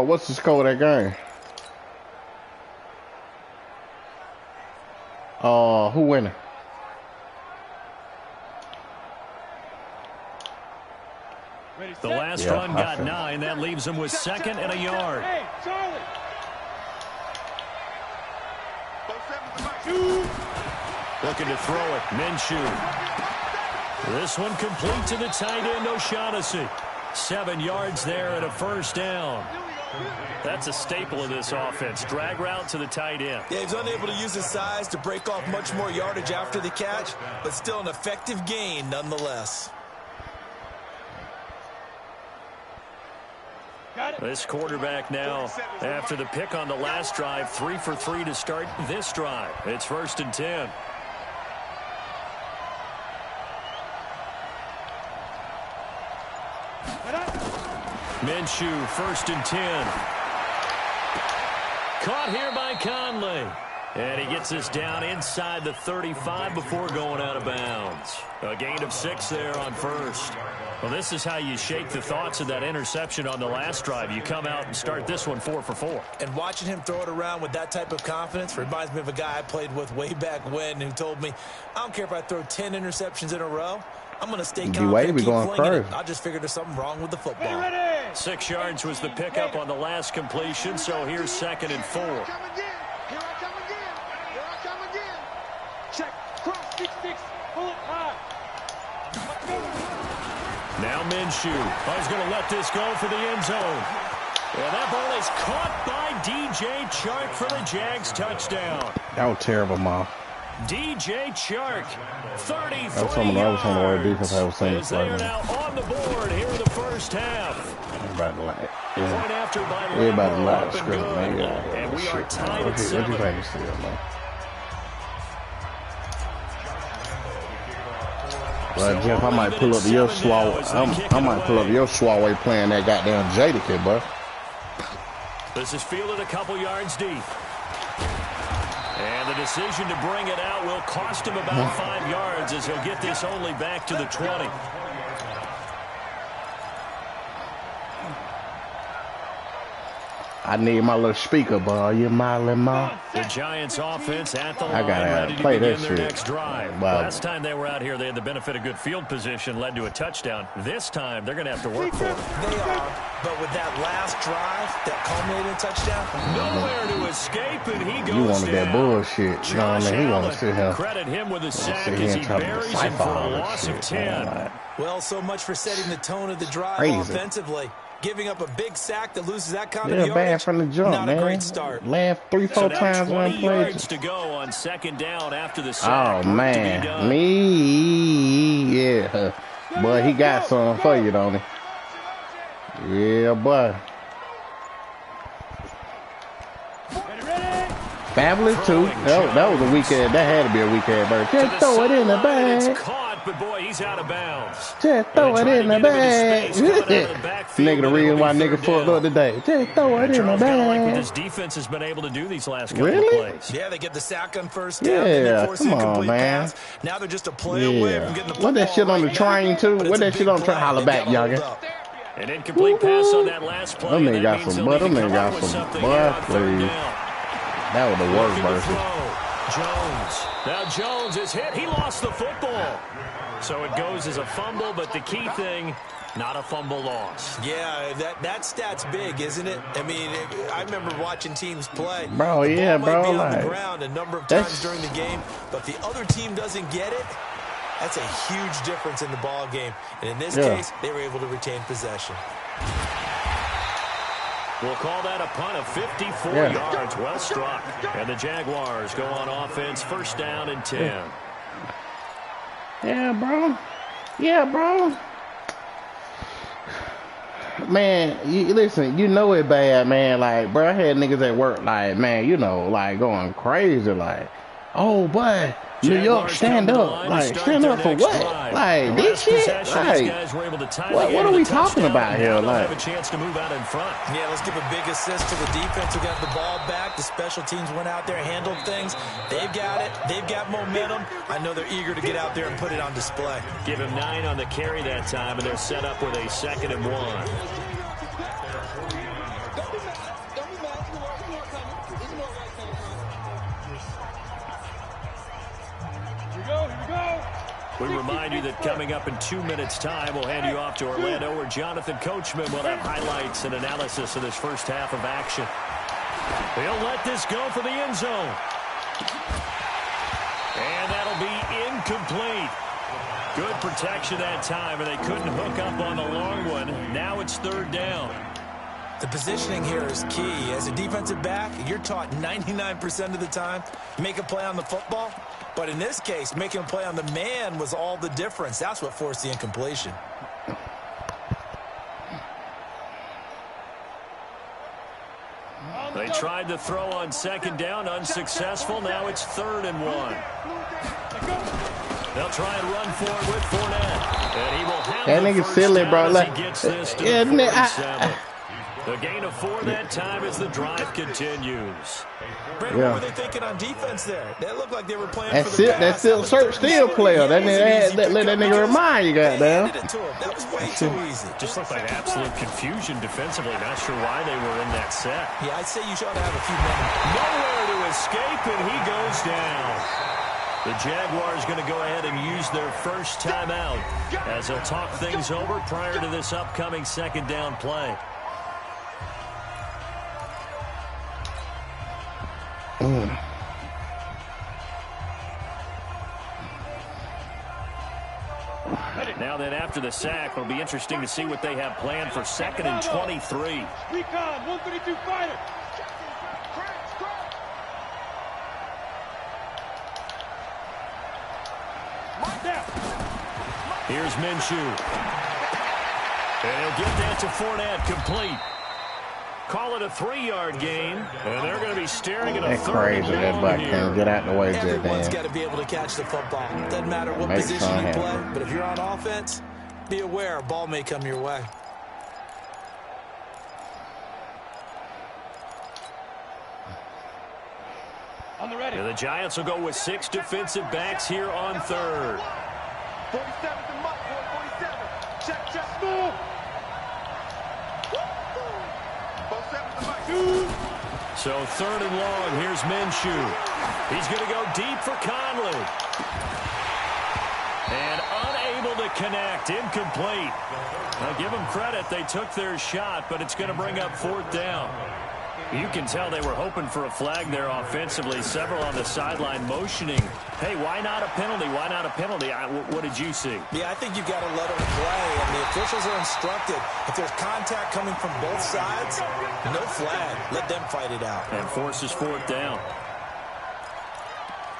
what's the score of that game? Who winning? The last run got 9. That leaves him with second and a yard. Hey, Charlie. Looking to throw it. Minshew. This one complete to the tight end, O'Shaughnessy. 7 yards there and a first down. That's a staple of this offense. Drag route to the tight end. Yeah, he's unable to use his size to break off much more yardage after the catch, but still an effective gain nonetheless. This quarterback now, after the pick on the last drive, 3 for 3 to start this drive. It's 1st and 10. Minshew, 1st and 10. Caught here by Conley. And he gets us down inside the 35 before going out of bounds. A gain of 6 there on first. Well, this is how you shake the thoughts of that interception on the last drive. You come out and start this one 4 for 4. And watching him throw it around with that type of confidence reminds me of a guy I played with way back when who told me, I don't care if I throw 10 interceptions in a row. I'm going to stay confident, keep flinging it. I just figured there's something wrong with the football. 6 yards was the pickup on the last completion, so here's 2nd and 4. Here I come again. Check. Cross. 6-6. Pull it high. Now Minshew. He's going to let this go for the end zone. And that ball is caught by DJ Chark for the Jags touchdown. That was terrible, Mom. DJ Chark, 33 That was some of the other defense I was saying. As they are now on the board here in the first half. Everybody like, Point after by everybody like Lambo, script, man. and we are tied at 7. What you think still, man? Well, Jeff, I might pull up your swallow. I might pull up your swallow playing that goddamn Jadakiss, bro. This is fielded a couple yards deep. And the decision to bring it out will cost him about 5 yards as he'll get this only back to the 20. I need my little speaker, boy. You my little mom. The Giants offense at the line, gotta ready to play begin that their shit. next drive. Wow. Last time they were out here, they had the benefit of good field position, led to a touchdown. This time, they're going to have to work for it. They are, but with that last drive that culminated in a touchdown, nowhere to escape, and he goes You wanted down. that bullshit. You know what I mean? He want to sit here. Credit him with a sack sit here as and he try to buries him decipher for all a that loss shit, of 10. man. well, so much for setting the tone of the drive Crazy. offensively. Giving up a big sack that loses that kind Yeah, of yardage, bad from the jump, not man. a great start. Laugh 3-4 So now times when 20 I played. yards to go on 2nd down after the sack. Oh, Work to be man. done. Yeah. Boy, he got something for you, don't he? Yeah, boy. Fabulous, too. That was a weak ass. That had to be a weak ass bird. Just throw it in the bag. It's caught, but boy, he's out of bounds. Just throw it in the bag. Nigga, the reason why nigga fucked up today. Just throw it in the Charles kind of like what bag. this defense has been able to do these last couple Really? of plays. Yeah, they get the sack on first down. and Yeah, they force come a on, complete man. pass. Now they're just a play away from getting the football What that shit on the right train, back, too? but What it's a that shit big on the train? play. Holla They back, got hold youngin'. up. An incomplete pass on that last play. Them and niggas that got means some, he'll boy, need them to niggas come up got with some, something boy, here on 3rd please. down. That was the worst Looking to version. throw. Jones. Now Jones is hit. He lost the football. So it goes as a fumble, but the key thing, not a fumble loss. Yeah, that stat's big, isn't it? I mean, I remember watching teams play. Bro, The yeah, ball might bro, be on like, the ground a number of that's- times during the game, but the other team doesn't get it. That's a huge difference in the ball game. And in this case, they were able to retain possession. We'll call that a punt of 54 yards. Well struck. And the Jaguars go on offense, 1st down and 10. Yeah, bro. Yeah, bro. Man, listen, you know it bad, man. Like, bro, I had niggas at work, like, man, you know, like, going crazy, like, oh, boy, New York, stand up. Like, stand up for what? Like, this shit? Like, what are we talking about here? Like, have a chance to move out in front. Yeah, let's give a big assist to the defense who got the ball back. The special teams went out there, handled things. They've got it. They've got momentum. I know they're eager to get out there and put it on display. Give him 9 on the carry that time, and they're set up with a 2nd and 1. remind you that coming up in 2 minutes' time, we'll hand you off to Orlando, where Jonathan Coachman will have highlights and analysis of this first half of action. He'll let this go for the end zone. And that'll be incomplete. Good protection that time, and they couldn't hook up on the long one. Now it's third down. The positioning here is key. As a defensive back, you're taught 99% of the time, make a play on the football. But in this case, making a play on the man was all the difference. That's what forced the incompletion. They tried to throw on second down, unsuccessful. Now it's 3rd and 1. They'll try and run forward with Fournette. And he will have that nigga silly, bro. Like, he gets this to the 47. The gain of 4 that time as the drive continues. Brandon, what were they thinking on defense there? They looked like they were playing for the pass. That's still player. Let that nigga remind you, goddamn. That was way too easy. Just looked like absolute confusion defensively. Not sure why they were in that set. Yeah, I'd say you should have a few men. Nowhere to escape, and he goes down. The Jaguars going to go ahead and use their first timeout as they'll talk things over prior to this upcoming second down play. Now then, after the sack, it'll be interesting to see what they have planned for 2nd and 23. Recon, 132 fighter. Here's Minshew. And he'll get that to Fournette, complete. Call it a 3-yard gain, and they're going to be staring at a third and that black can't get out the way. Everyone's got to be able to catch the football. Doesn't matter what position you play, but if you're on offense, be aware a ball may come your way. On the ready. And the Giants will go with 6 defensive backs here on 3rd. 47 to Mutt, 47. Check, school. So 3rd and long, here's Minshew. He's going to go deep for Conley. And unable to connect, incomplete. Now give them credit, they took their shot, but it's going to bring up 4th down. You can tell they were hoping for a flag there offensively. Several on the sideline motioning. Hey, why not a penalty? Why not a penalty? What did you see? Yeah, I think you've got to let them play, and the officials are instructed. If there's contact coming from both sides, no flag. Let them fight it out. And forces 4th down.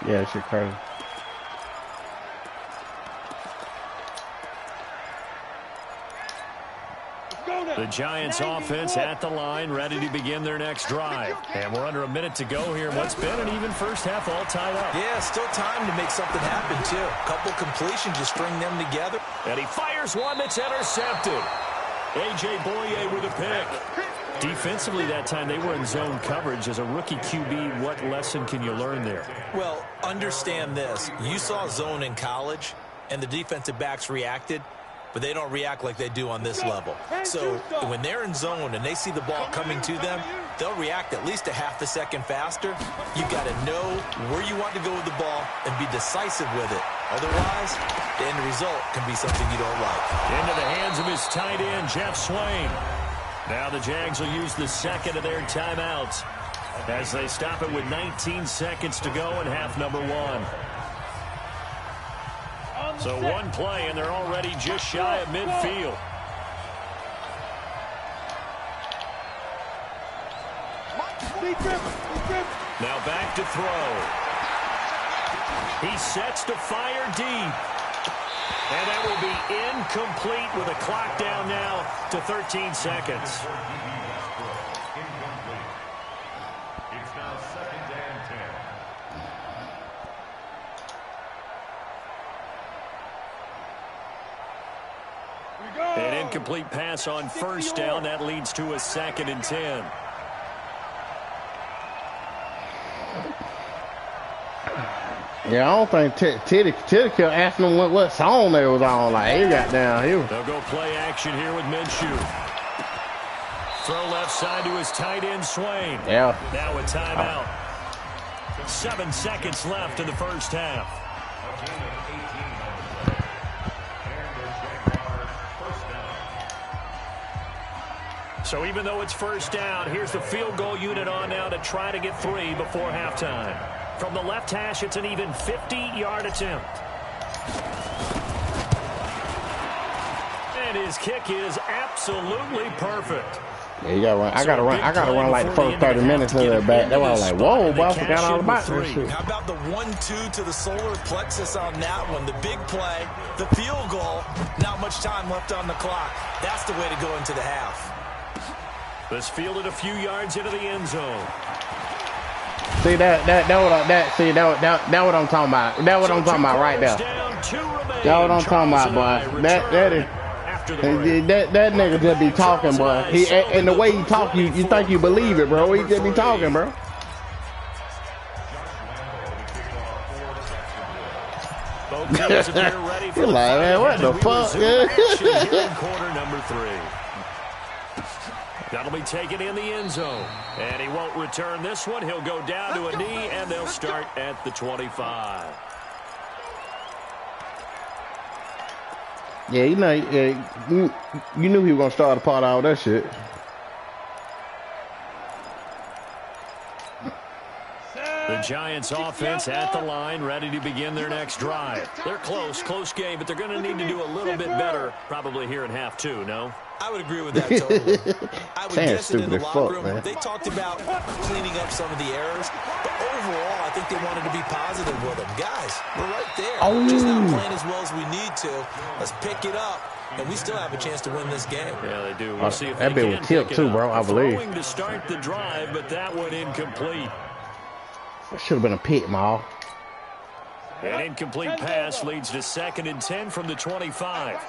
Yeah, it's crazy. The Giants offense at the line, ready to begin their next drive. And we're under a minute to go here in what's been an even first half, all tied up. Yeah, still time to make something happen, too. A couple completions, just string them together. And he fires one that's intercepted. A.J. Boye with a pick. Defensively that time, they were in zone coverage. As a rookie QB, what lesson can you learn there? Well, understand this. You saw zone in college, and the defensive backs reacted, but they don't react like they do on this level. So when they're in zone and they see the ball coming to them, they'll react at least a half a second faster. You've got to know where you want to go with the ball and be decisive with it. Otherwise, the end result can be something you don't like. Into the hands of his tight end, Jeff Swain. Now the Jags will use the 2nd of their timeouts as they stop it with 19 seconds to go in half number 1. So one play, and they're already just shy of midfield. Now back to throw. He sets to fire deep. And that will be incomplete with a clock down now to 13 seconds. It's now 2nd and 10. An incomplete pass on 1st down. That leads to a 2nd and 10. Yeah, I don't think Teddy kept asking him what song they was on. Like, he got down here. They'll go play action here with Minshew. Throw left side to his tight end, Swain. Yeah. Now a timeout. 7 seconds left in the first half. So even though it's first down, here's the field goal unit on now to try to get 3 before halftime. From the left hash, it's an even 50-yard attempt. And his kick is absolutely perfect. Yeah, you gotta run. I gotta run like the first 30 minutes of that back. That's why I was like, whoa, boy, I forgot all about this shit. How about the 1-2 to the solar plexus on that one? The big play, the field goal, not much time left on the clock. That's the way to go into the half. This fielded a few yards into the end zone. See that what I'm talking about. That what I'm talking about right there. That what I'm talking about, boy. That is. That nigga just be talking, boy. And the way he talk, you think you believe it, bro. He just be talking, bro. You're like, man, what the fuck? Quarter number 3. That'll be taken in the end zone. And he won't return this one. He'll go down to a knee, and they'll start at the 25. Yeah, you know, you knew he was going to start a part of all that shit. The Giants offense at the line, ready to begin their next drive. They're close game, but they're going to need to do a little bit better probably here in half 2, no? I would agree with that totally. I would guess it in the locker room. Man. They talked about cleaning up some of the errors, but overall, I think they wanted to be positive with them. Guys, we're right there. Oh. Just not playing as well as we need to. Let's pick it up, and we still have a chance to win this game. Yeah, they do. We'll see if that they bit was tipped too, bro, I believe. Throwing to start the drive, but that one incomplete. That should have been a pick, Ma. An incomplete pass leads to 2nd and 10 from the 25.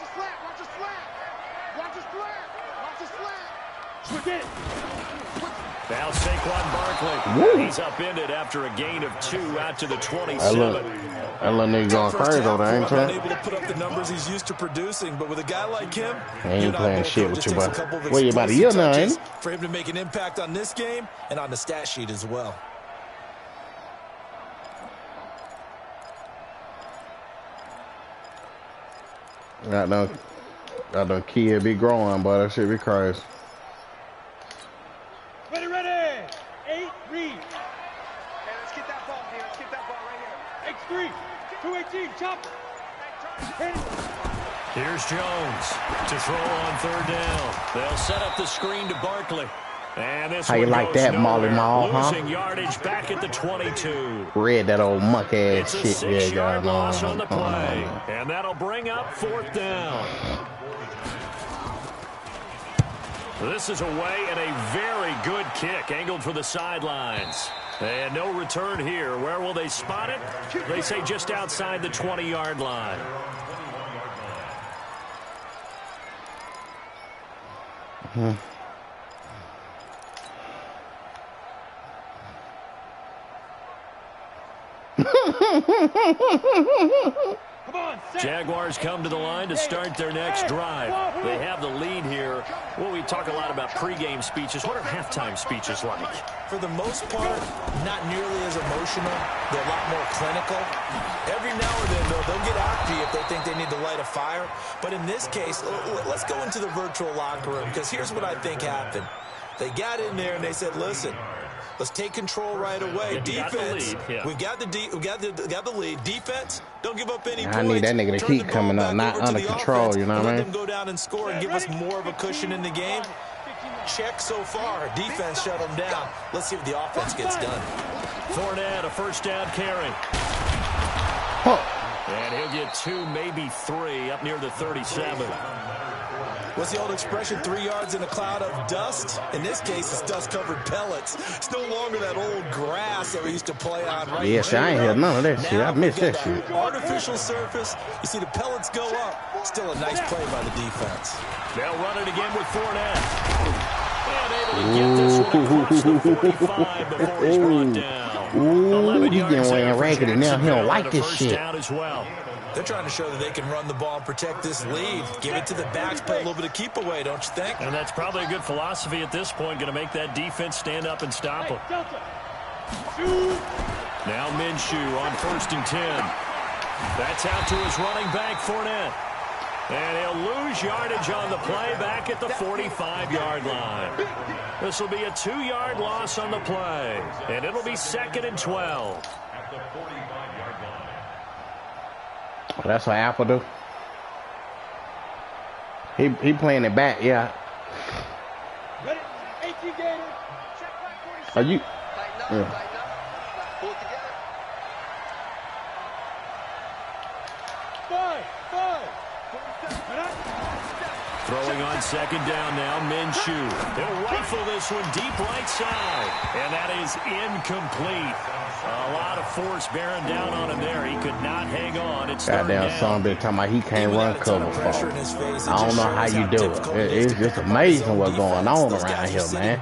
Now Saquon Barkley. He's upended after a gain of 2 out to the 27. That little nigga going crazy over there, ain't he? Unable to put up the numbers he's used to producing, but with a guy like him, he ain't playing shit with you, bud. Well, you about a year now, ain't he? For him to make an impact on this game and on the stat sheet as well. Got no kid be growing, but that shit be crazy. Ready. 8, read. Okay, let's get that ball here. Let's get that ball right here. X3, 218, chop. Here's Jones to throw on 3rd down. They'll set up the screen to Barkley. And this How you like that, Molly Mall, huh? Losing yardage back at the 22. Read that old muck ass It's shit. a 6-yard loss on the play. And that'll bring up 4th down. This is away and a very good kick angled for the sidelines. And no return here. Where will they spot it? They say just outside the 20-yard line. Jaguars come to the line to start their next drive. They have the lead here. Well, we talk a lot about pregame speeches. What are halftime speeches like? For the most part, not nearly as emotional. They're a lot more clinical. Every now and then, though, they'll get after you if they think they need to light a fire. But in this case, let's go into the virtual locker room, because here's what I think happened. They got in there and they said, listen, let's take control right away. Defense, we've got the lead. Defense, don't give up any points. I need that nigga to keep coming up, not under control, you know what I mean? Let them go down and score and give us more of a cushion in the game. Check so far. Defense shut them down. Let's see what the offense gets done. Fournette, a 1st down carry. And he'll get 2, maybe 3 up near the 37. What's the old expression, 3 yards in a cloud of dust? In this case, it's dust-covered pellets. It's no longer that old grass that we used to play on. Right? Yeah, shit, I ain't heard none of that shit. I missed that shit. Artificial surface. You see the pellets go up. Still a nice play by the defense. They'll run it again with Fournette. And able to get this one across the 45 before he's brought down. Ooh, he's getting way raggedy now. He don't like this shit. As well. They're trying to show that they can run the ball and protect this lead. Give it to the backs, play a little bit of keep away, don't you think? And that's probably a good philosophy at this point, going to make that defense stand up and stop them. Now Minshew on 1st and 10. That's out to his running back, Fournette. And he'll lose yardage on the play back at the 45-yard line. This will be a 2-yard loss on the play. And it'll be 2nd and 12. At the 45-yard line. That's what Apple do. He playing it back, yeah. Ready? 18 Gator. Are you? Yeah. Pull it together. 5. Throwing on 2nd down now, Minshew. He'll rifle this one deep right side. And that is incomplete. A lot of force bearing down on him there. He could not hang on. It's goddamn son bitch talking about he can't run cover for. I don't know how you do it. It's just amazing what's going on around here, man.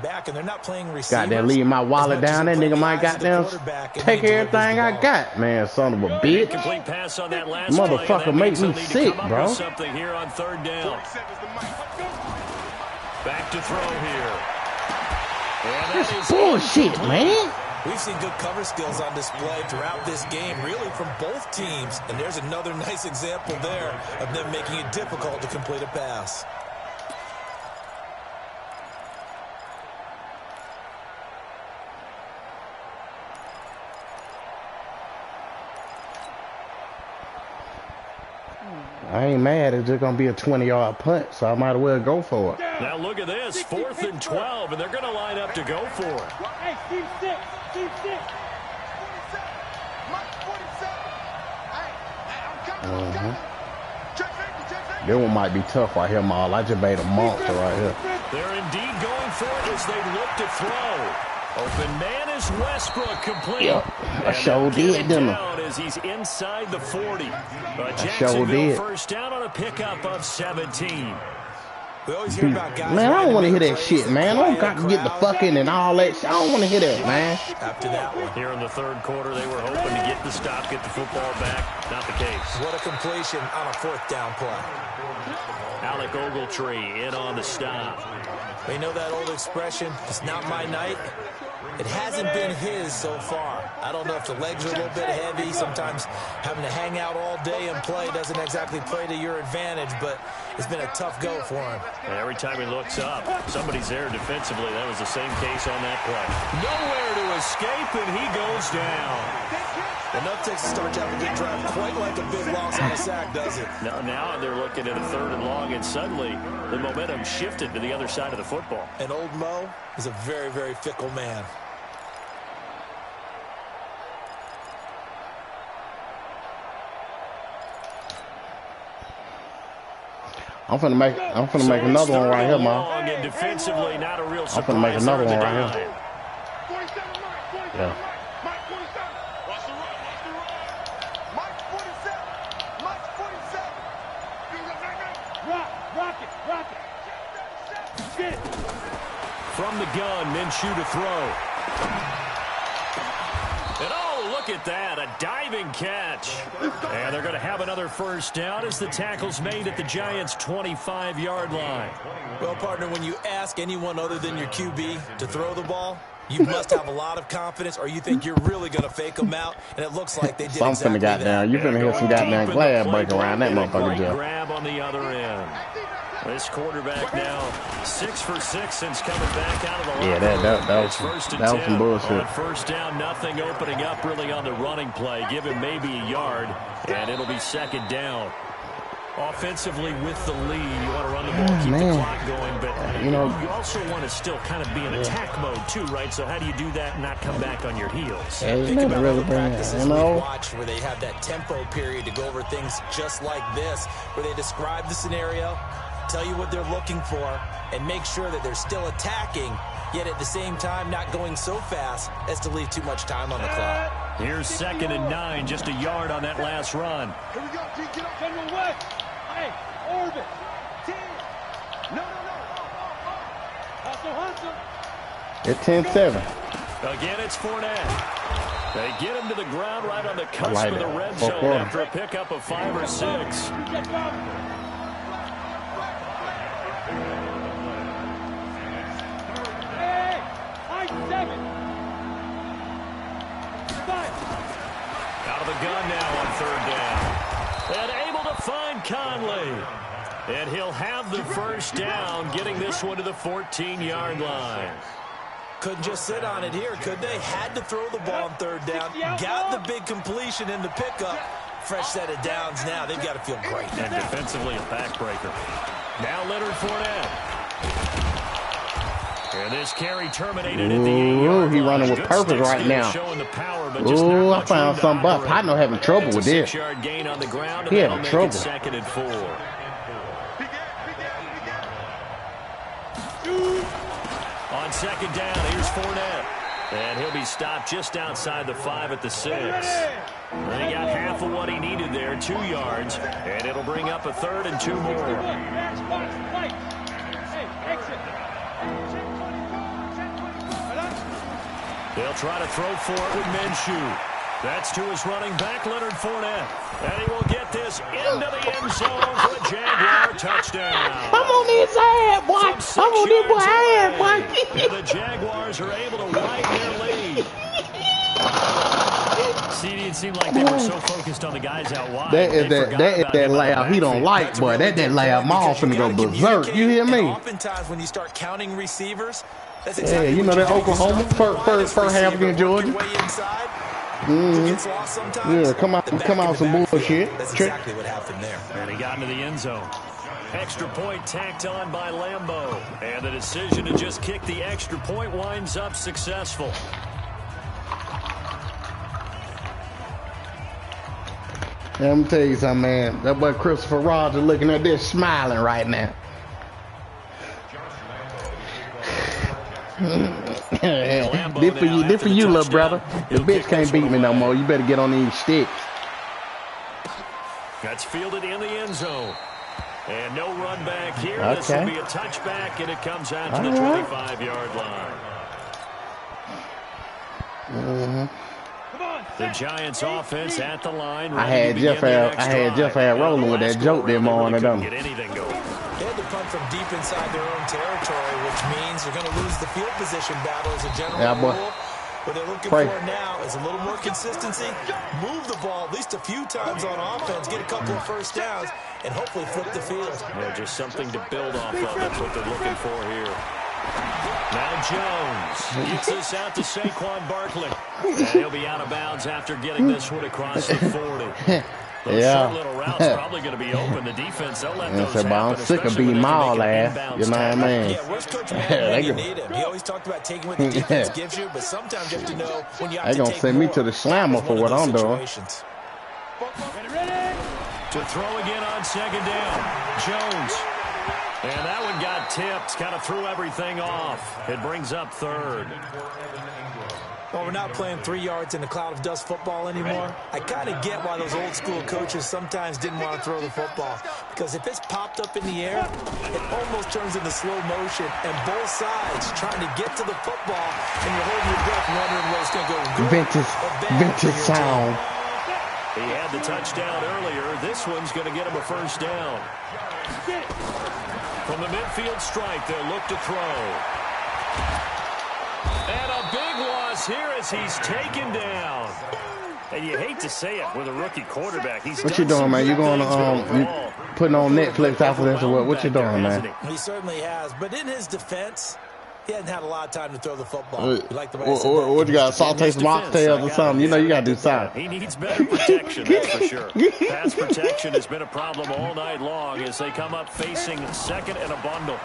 Goddamn leave my wallet down. That nigga might goddamn take everything I got, man. Son of a bitch. Motherfucker make me sick, bro. Something here on 3rd down. Back to throw here. That's bullshit, man. We've seen good cover skills on display throughout this game, really from both teams. And there's another nice example there of them making it difficult to complete a pass. I ain't mad. It's just going to be a 20-yard punt, so I might as well go for it. Now look at this. 4th and 12, and they're going to line up to go for it. Hey, team 6. Team 6. That one might be tough right here, Maul. I just made a monster right here. They're indeed going for it as they look to throw. Open man is Westbrook complete. Yep, I sure did, didn't I? As he's inside the 40. I sure did. First down on a pickup of 17. We always hear about guys. Man, I don't want to hear that shit, man. I don't got to get the fucking and all that shit. I don't want to hear that, man. After that one. Here in the 3rd quarter, they were hoping to get the stop, get the football back. Not the case. What a completion on a 4th down play. Alec Ogletree in on the stop. We know that old expression, it's not my night. It hasn't been his so far. I don't know if the legs are a little bit heavy. Sometimes having to hang out all day and play doesn't exactly play to your advantage, but it's been a tough go for him. And every time he looks up, somebody's there defensively. That was the same case on that play. Nowhere to escape, and he goes down. Enough takes to start out a good drive, quite like a big loss on a sack, does it? Now they're looking at a 3rd and long, and suddenly the momentum shifted to the other side of the football. And old Mo is a very, very fickle man. I'm finna make another one right here, man. Defensively, not a real I'm finna make another one right here. Yeah. From the gun, Minshew to throw. And oh, look at that, a diving catch. And they're going to have another first down as the tackle's made at the Giants' 25-yard line. Well, partner, when you ask anyone other than your QB to throw the ball, you must have a lot of confidence, or you think you're really going to fake them out, and it looks like they did exactly that. You finna hear some goddamn glad break around that motherfucker, Jeff. Grab on the other end. This quarterback now 6 for 6 since coming back out of the line. Yeah, that was some bullshit. On first down, nothing opening up really on the running play. Give him maybe a yard, and it'll be 2nd down. Offensively with the lead, you want to run the ball, keep the clock going, but you also want to still kind of be in attack mode too, right? So how do you do that and not come back on your heels? Think about all the practices we watch where they have that tempo period to go over things just like this, where they describe the scenario, tell you what they're looking for, and make sure that they're still attacking, yet at the same time not going so fast as to leave too much time on the clock. Here's 2nd and 9, just a yard on that last run. Here we go, G, get up, General West. Hey, Orbit. T. No. Hustle. It's 10-7. Again, it's Fournette. They get him to the ground right on the cusp of the red zone after a pickup of 5 or 6. Hey, high 7. 5. Out of the gun now on 3rd down. And able to find Conley. And he'll have the first down, getting this one to the 14-yard line. Couldn't just sit on it here, could they? Had to throw the ball on third down. Got the big completion in the pickup. Fresh set of downs now. They've got to feel great. And defensively, a backbreaker. Now Leonard Fournette. And this carry terminated at the 8-yard line. He running with purpose right now. Ooh, I found something up. I know having trouble with this. He having trouble. Second and 4. On second down, here's Fournette. And he'll be stopped just outside the 5 at the 6. He got half of what he needed there, 2 yards. And it'll bring up a 3rd and 2 more. They'll try to throw for it with Minshew. That's to his running back, Leonard Fournette. And he will get this into the end zone for a Jaguar touchdown. I'm on his ass, boy. I'm on this boy ass, boy. And the Jaguars are able to widen their lead. See, it seemed like they were so focused on the guys out wide. That is that layout he don't like, boy. That layout Maul finna go berserk. You hear me? Oftentimes when you start counting receivers, that's exactly you know that Oklahoma first half against Georgia. Yeah, come out some bullshit. That's exactly what happened there. And he got into the end zone. Extra point tacked on by Lambeau. And the decision to just kick the extra point winds up successful. Let me tell you something, man. That boy Christopher Rogers looking at this smiling right now. This for you, little brother. The bitch can't beat me no more. You better get on these sticks. That's fielded in the end zone. And no run back here. Okay. This will be a touchback, and it comes out to the 25-yard line. The Giants offense at the line. I had Jeff rolling with that joke there morning. Get anything going. They had to punt from deep inside their own territory, which means they're going to lose the field position battle as a general rule. What they're looking for now is a little more consistency, move the ball at least a few times on offense, get a couple of first downs, and hopefully flip the field. Yeah, just something to build off of. That's what they're looking for here. Now Jones gets this out to Saquon Barkley. And he'll be out of bounds after getting this one across the 40. Those short little routes probably going to be open. The defense, they'll let those happen. I'm sick of being Maul ass. You know what I mean? Yeah, where's Coach Mann when you need him? He always talked about taking what the defense gives you, but sometimes you have to know when you have to take more. They're going to send me to the slammer for what I'm doing. To throw again on second down. Jones. And that one got tipped. Kind of threw everything off. It brings up 3rd. Well, we're not playing 3 yards in a cloud of dust football anymore. I kind of get why those old school coaches sometimes didn't want to throw the football. Because if it's popped up in the air, it almost turns into slow motion. And both sides trying to get to the football, and you're holding your breath wondering whether it's going to go good vintage sound. He had the touchdown earlier. This one's going to get him a first down. From the midfield strike, they'll look to throw. And a big loss here as he's taken down. And you hate to say it with a rookie quarterback. What you doing, man? You going to you putting on Netflix after this or what? What you doing, man? He certainly has. But in his defense, he hasn't had a lot of time to throw the football. What you got? Saute some oxtails or something? You know you got to do something. He needs better protection, that's for sure. Pass protection has been a problem all night long as they come up facing second and a bundle.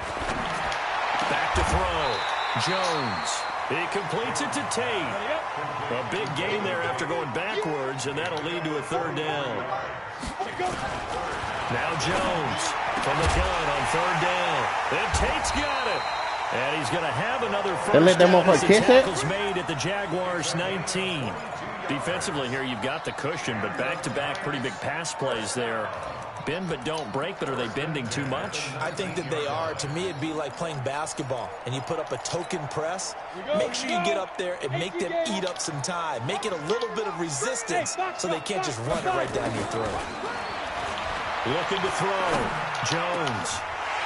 Back to throw. Jones. He completes it to Tate. A big gain there after going backwards, and that'll lead to a 3rd down. Now Jones from the gun on 3rd down. And Tate's got it. And he's going to have another first down as the tackle's made at the Jaguars 19. Defensively here, you've got the cushion, but back-to-back pretty big pass plays there. Bend but don't break, but are they bending too much? I think that they are. To me, it'd be like playing basketball, and you put up a token press. Make sure you get up there and make them eat up some time. Make it a little bit of resistance so they can't just run it right down your throat. Looking to throw. Jones.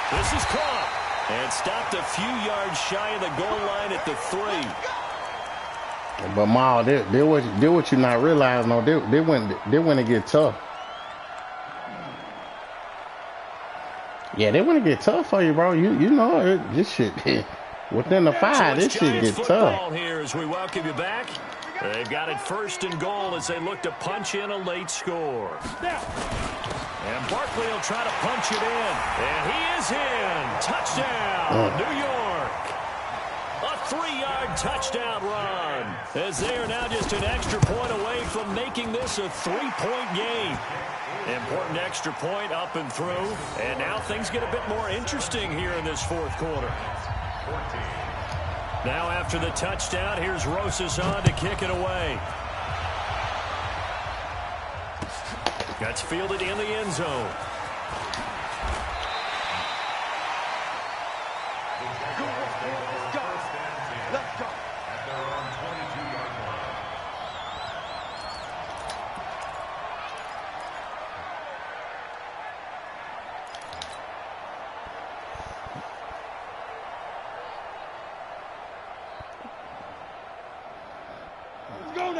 This is caught. And stopped a few yards shy of the goal line at the 3. But, Ma, they what you not realizing, though. They when it get tough. Yeah, they want to get tough for you, bro. You know this shit. Within the 5, this shit gets tough. Here as we welcome you back. They've got it 1st and goal as they look to punch in a late score. And Barkley will try to punch it in. And he is in. Touchdown, New York. A 3-yard touchdown run. As they are now just an extra point away from making this a 3-point game. Important extra point up and through. And now things get a bit more interesting here in this 4th quarter. Now after the touchdown, here's Rosas on to kick it away. That's fielded in the end zone. Let's go.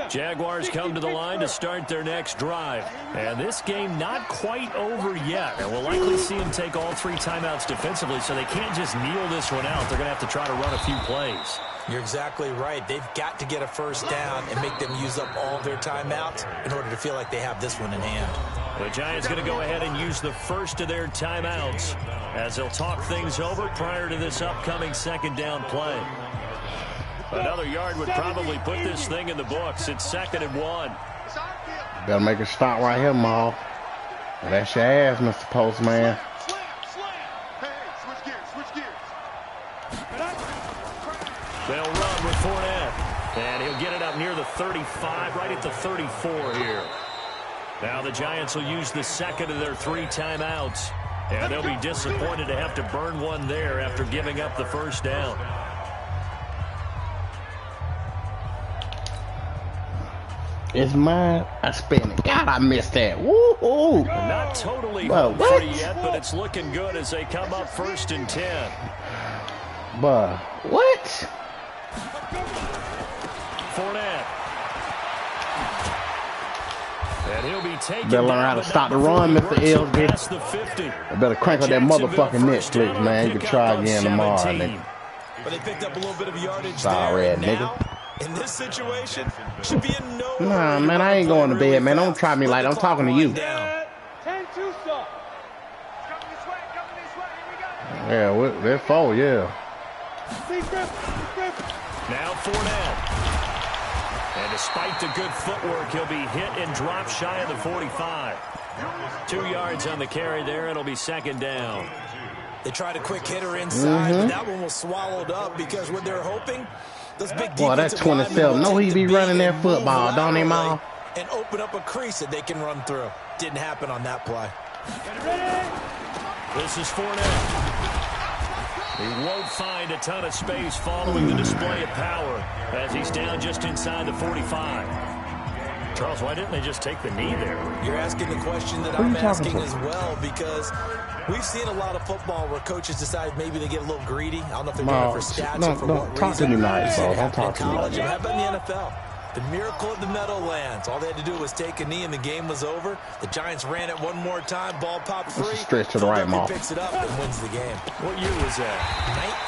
Jaguars come to the line to start their next drive. And this game not quite over yet. And we'll likely see them take all 3 timeouts defensively, so they can't just kneel this one out. They're going to have to try to run a few plays. You're exactly right. They've got to get a first down and make them use up all their timeouts in order to feel like they have this one in hand. The Giants going to go ahead and use the first of their timeouts as they'll talk things over prior to this upcoming 2nd down play. Another yard would probably put this thing in the books. It's 2nd and 1. Better make a stop right here, Maul. That's your ass, Mr. Postman. They'll run with Fournette. And he'll get it up near the 35, right at the 34 here. Now the Giants will use the 2nd of their 3 timeouts. And they'll be disappointed to have to burn one there after giving up the first down. It's mine. I spin it. God, I missed that. Woo-hoo. Not totally home free yet, but it's looking good as they come up 1st and 10. But what? Fournette. And he'll be taken. Better learn how to stop the run, Mr. Ellsby. I better crank up that motherfucking Netflix, man. You can try again tomorrow, nigga. But they picked up a little bit of yardage Sorry, there. nigga. In this situation, should be in no Nah, man, I ain't going to bed, man. Don't try me like I'm talking to you. 10-2 stop. Coming this way, Yeah, they're 4, yeah. Now Fournette. And despite the good footwork, he'll be hit and dropped shy of the 45. 2 yards on the carry there. It'll be 2nd down. They tried a quick hitter inside, but that one was swallowed up because what they're hoping, those big boy, that's 27. No, he be running their football, don't he, Ma? And open up a crease that they can run through. Didn't happen on that play. This is Fournette. He won't find a ton of space following the display of power as he's down just inside the 45. Charles, why didn't they just take the knee there? You're asking the question that I'm asking as well, because we've seen a lot of football where coaches decide maybe they get a little greedy. I don't know if they're doing it for stats or for what reason. Talk to me nice, bro. Don't talk to me like that. How about in the NFL? The miracle of the Meadowlands. All they had to do was take a knee and the game was over. The Giants ran it one more time. Ball popped free. Stretch to the right, Maul. Picks it up and wins the game. What year was that?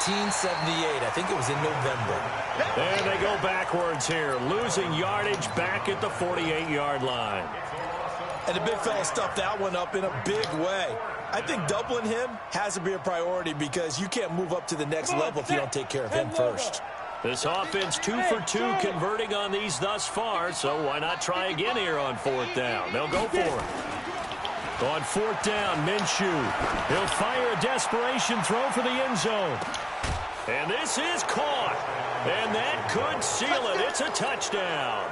1978. I think it was in November. There they go backwards here. Losing yardage back at the 48-yard line. And the big fella stuffed that one up in a big way. I think doubling him has to be a priority because you can't move up to the next level if you don't take care of him first. This offense 2 for 2 converting on these thus far, so why not try again here on 4th down? They'll go for it. On 4th down, Minshew. He'll fire a desperation throw for the end zone. And this is caught. And that could seal it. It's a touchdown.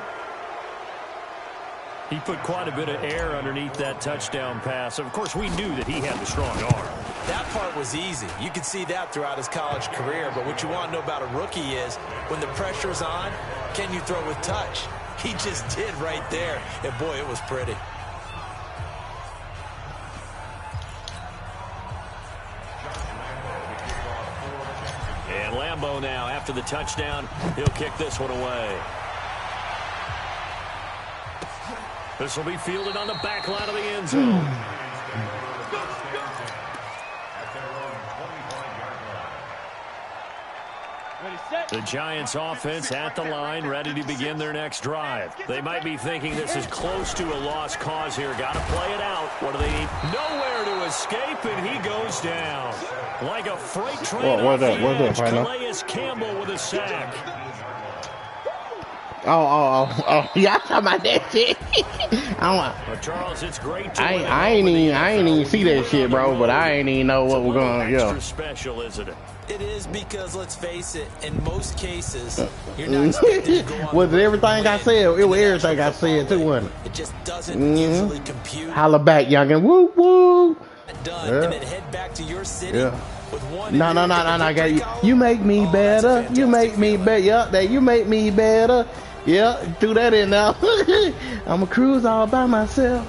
He put quite a bit of air underneath that touchdown pass. Of course, we knew that he had the strong arm. That part was easy. You could see that throughout his college career. But what you want to know about a rookie is when the pressure's on, can you throw with touch? He just did right there. And, boy, it was pretty. And Lambeau now, after the touchdown, he'll kick this one away. This will be fielded on the back line of the end zone. The Giants offense at the line, ready to begin their next drive. They might be thinking this is close to a lost cause here. Got to play it out. What do they need? Nowhere to escape, and he goes down. Like a freight train off the edge, Calais Campbell with a sack. Oh, y'all talking about that shit? Well, Charles, it's great to I ain't even see that shit, bro, but I ain't even know what we're going to, extra special, isn't it? It is because, let's face it, in most cases, you're not expected to go on. Was it everything I said? It was everything I said, too, wasn't it? It just doesn't usually compute. Holla back, youngin'. Woo, woo. Done, and then head back to your city. Yeah. No, I got you. You make me better. You make me better. Yup, that you make me better. Yeah, do that in now. I'm a cruise all by myself.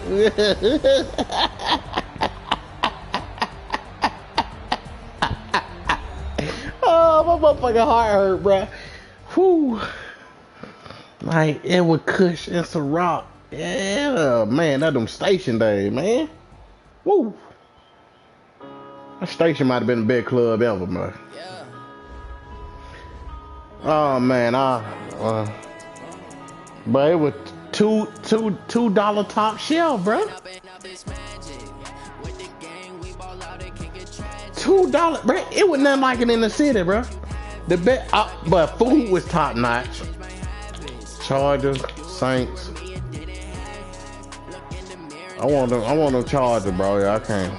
Oh, my motherfucking heart hurt, bro. Whew. Like, it was Kush and Ciroc. Yeah, man, that them station days, man. Woo. That station might have been the best club ever, man. Oh, man, but it was $2 top shelf, bro. $2, bro. It was nothing like it in the city, bro. The best, but food was top notch. Chargers, Saints. I want them Chargers, bro. Yeah, I can't.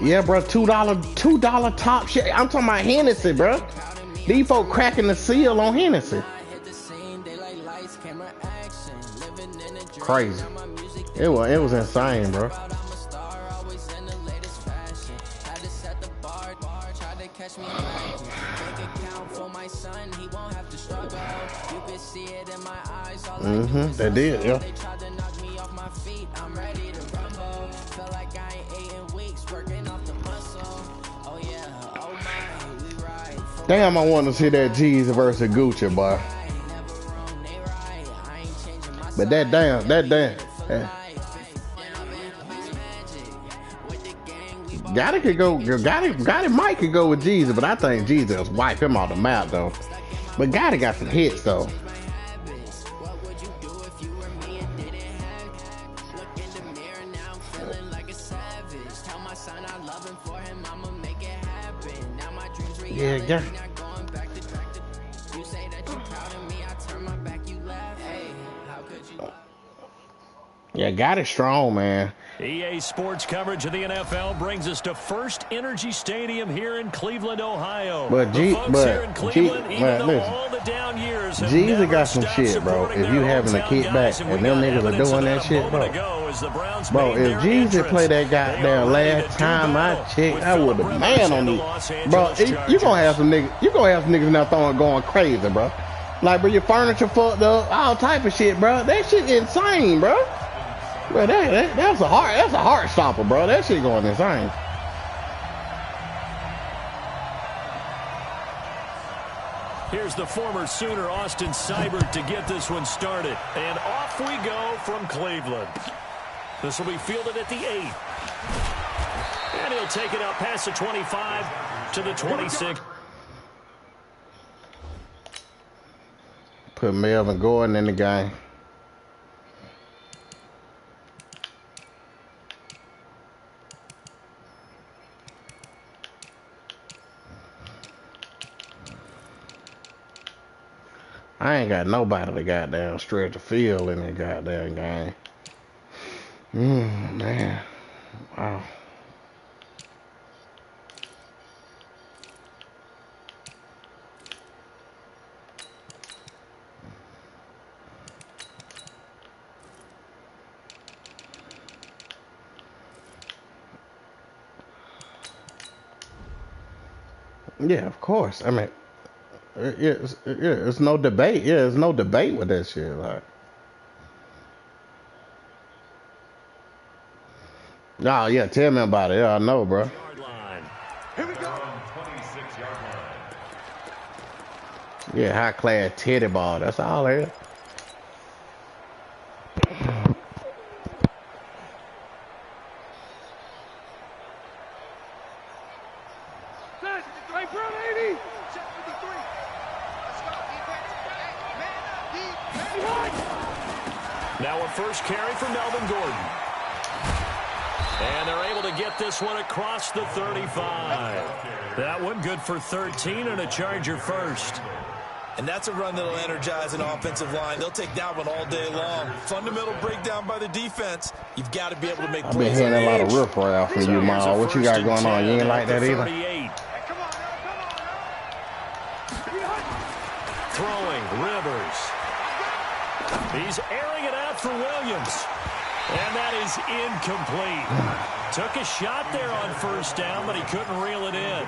Yeah, bro. $2 top shelf. I'm talking about Hennessy, bro. These folk cracking the seal on Hennessy. Crazy. It was insane, bro. They did, yeah. Damn, I want to see that Jeezy versus Gucci, boy. But that damn. Yeah. Gotti might could go with Jeezy, but I think Jeezy will wipe him off the map, though. But Gotti got some hits, though. Yeah, yeah. Yeah, got it strong, man. EA Sports coverage of the NFL brings us to First Energy Stadium here in Cleveland, Ohio. But Jeezy got some shit, bro. If you having a kickback and them niggas are doing that shit, bro. Bro, if Jeezy play that goddamn last time I checked, I would have man on me. Bro, you gonna have some niggas now going crazy, bro. Like, bro, your furniture fucked up, all type of shit, bro. That shit insane, bro. Bro, that's a heart stopper, bro. That shit going insane. Here's the former Sooner, Austin Seibert, to get this one started. And off we go from Cleveland. This will be fielded at the 8. And he'll take it out past the 25 to the 26. Put Melvin Gordon in the game. I ain't got nobody to goddamn stretch the field in the goddamn game. Man. Wow. Yeah, of course. I mean, it's no debate. Yeah, there's no debate with that shit. Like, oh yeah, tell me about it. Yeah, I know, bro. Here we go. Yeah, high class teddy ball. That's all it is. Now a first carry for Melvin Gordon. And they're able to get this one across the 35. That one good for 13 and a Charger first. And that's a run that'll energize an offensive line. They'll take that one all day long. Fundamental breakdown by the defense. You've got to be able to make plays. I've been hearing a lot of riff right out from you, Ma. What you got going on? You ain't like that either? Throwing, Rivers. He's airing it out for Williams. And that is incomplete. Took a shot there on first down, but he couldn't reel it in.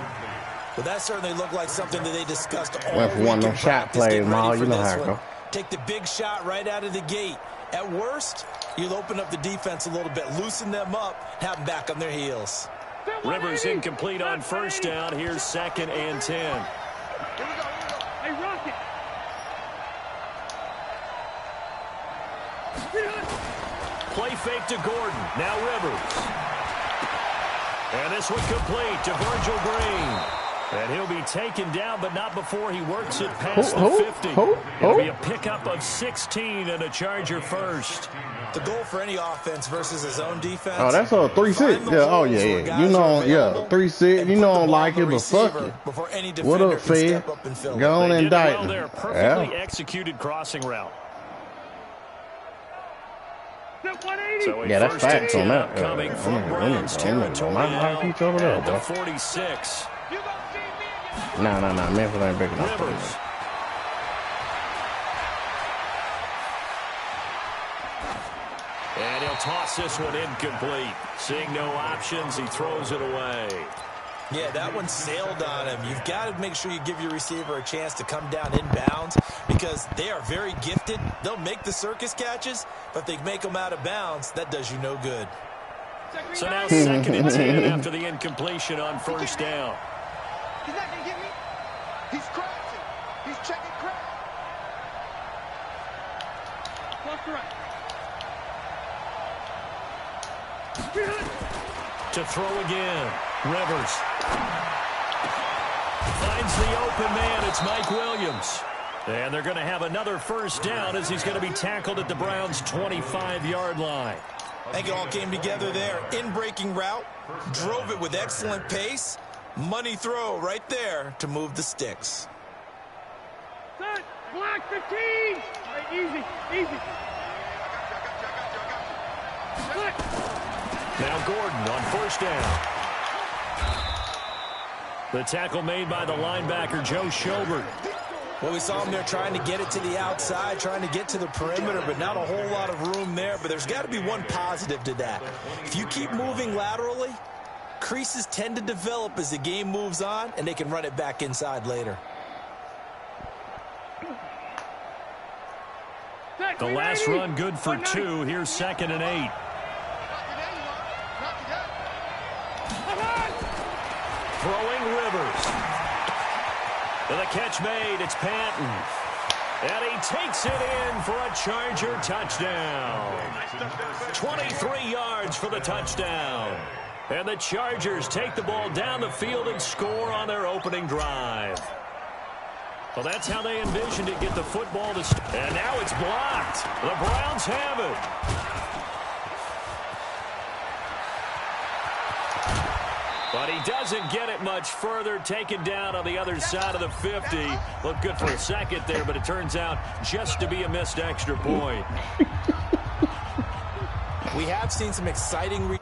Well, that certainly looked like something that they discussed all went for one of them shot plays, Ma. You know how it go. Take the big shot right out of the gate. At worst, you'll open up the defense a little bit, loosen them up, have them back on their heels. Rivers incomplete on first down. Here's 2nd and 10. Here we go. Hey, Rocket. Play fake to Gordon. Now Rivers. And this one complete to Virgil Green. And he'll be taken down, but not before he works it past the 50. It'll be a pickup of 16 and a Charger first. The goal for any offense versus his own defense. Oh, that's a 3-6. Yeah, oh, yeah. You know, yeah, 3-6. You know I don't like it, but fuck it. What up, Fed? Go on and indict well there. Perfectly executed crossing route. So yeah, that's facts on that. Coming from Browns territory now at the 46. No. Memphis ain't big enough. Rivers. And he'll toss this one incomplete. Seeing no options, he throws it away. Yeah, that one sailed on him. You've got to make sure you give your receiver a chance to come down inbounds because they are very gifted. They'll make the circus catches, but if they make them out of bounds, that does you no good. So now 2nd and 10 after the incompletion on first down. He's not going to get me. He's crouching. He's checking crouch. Left to right. To throw again. Rivers. Finds the open man. It's Mike Williams. And they're going to have another first down as he's going to be tackled at the Browns' 25-yard line. I think it all came together there. In-breaking route. Drove it with excellent pace. Money throw right there to move the sticks. Set. Black 15. Right, easy. Now Gordon on first down. The tackle made by the linebacker, Joe Schobert. Well, we saw him there trying to get it to the outside, trying to get to the perimeter, but not a whole lot of room there. But there's got to be one positive to that. If you keep moving laterally, creases tend to develop as the game moves on, and they can run it back inside later. The last run good for 2. Here's 2nd and 8. Throwing Rivers. And the catch made. It's Patton. And he takes it in for a Charger touchdown. 23 yards for the touchdown. And the Chargers take the ball down the field and score on their opening drive. Well, that's how they envisioned it, get the football to and now it's blocked. The Browns have it. But he doesn't get it much further. Taken down on the other side of the 50. Looked good for a second there, but it turns out just to be a missed extra point. We have seen some exciting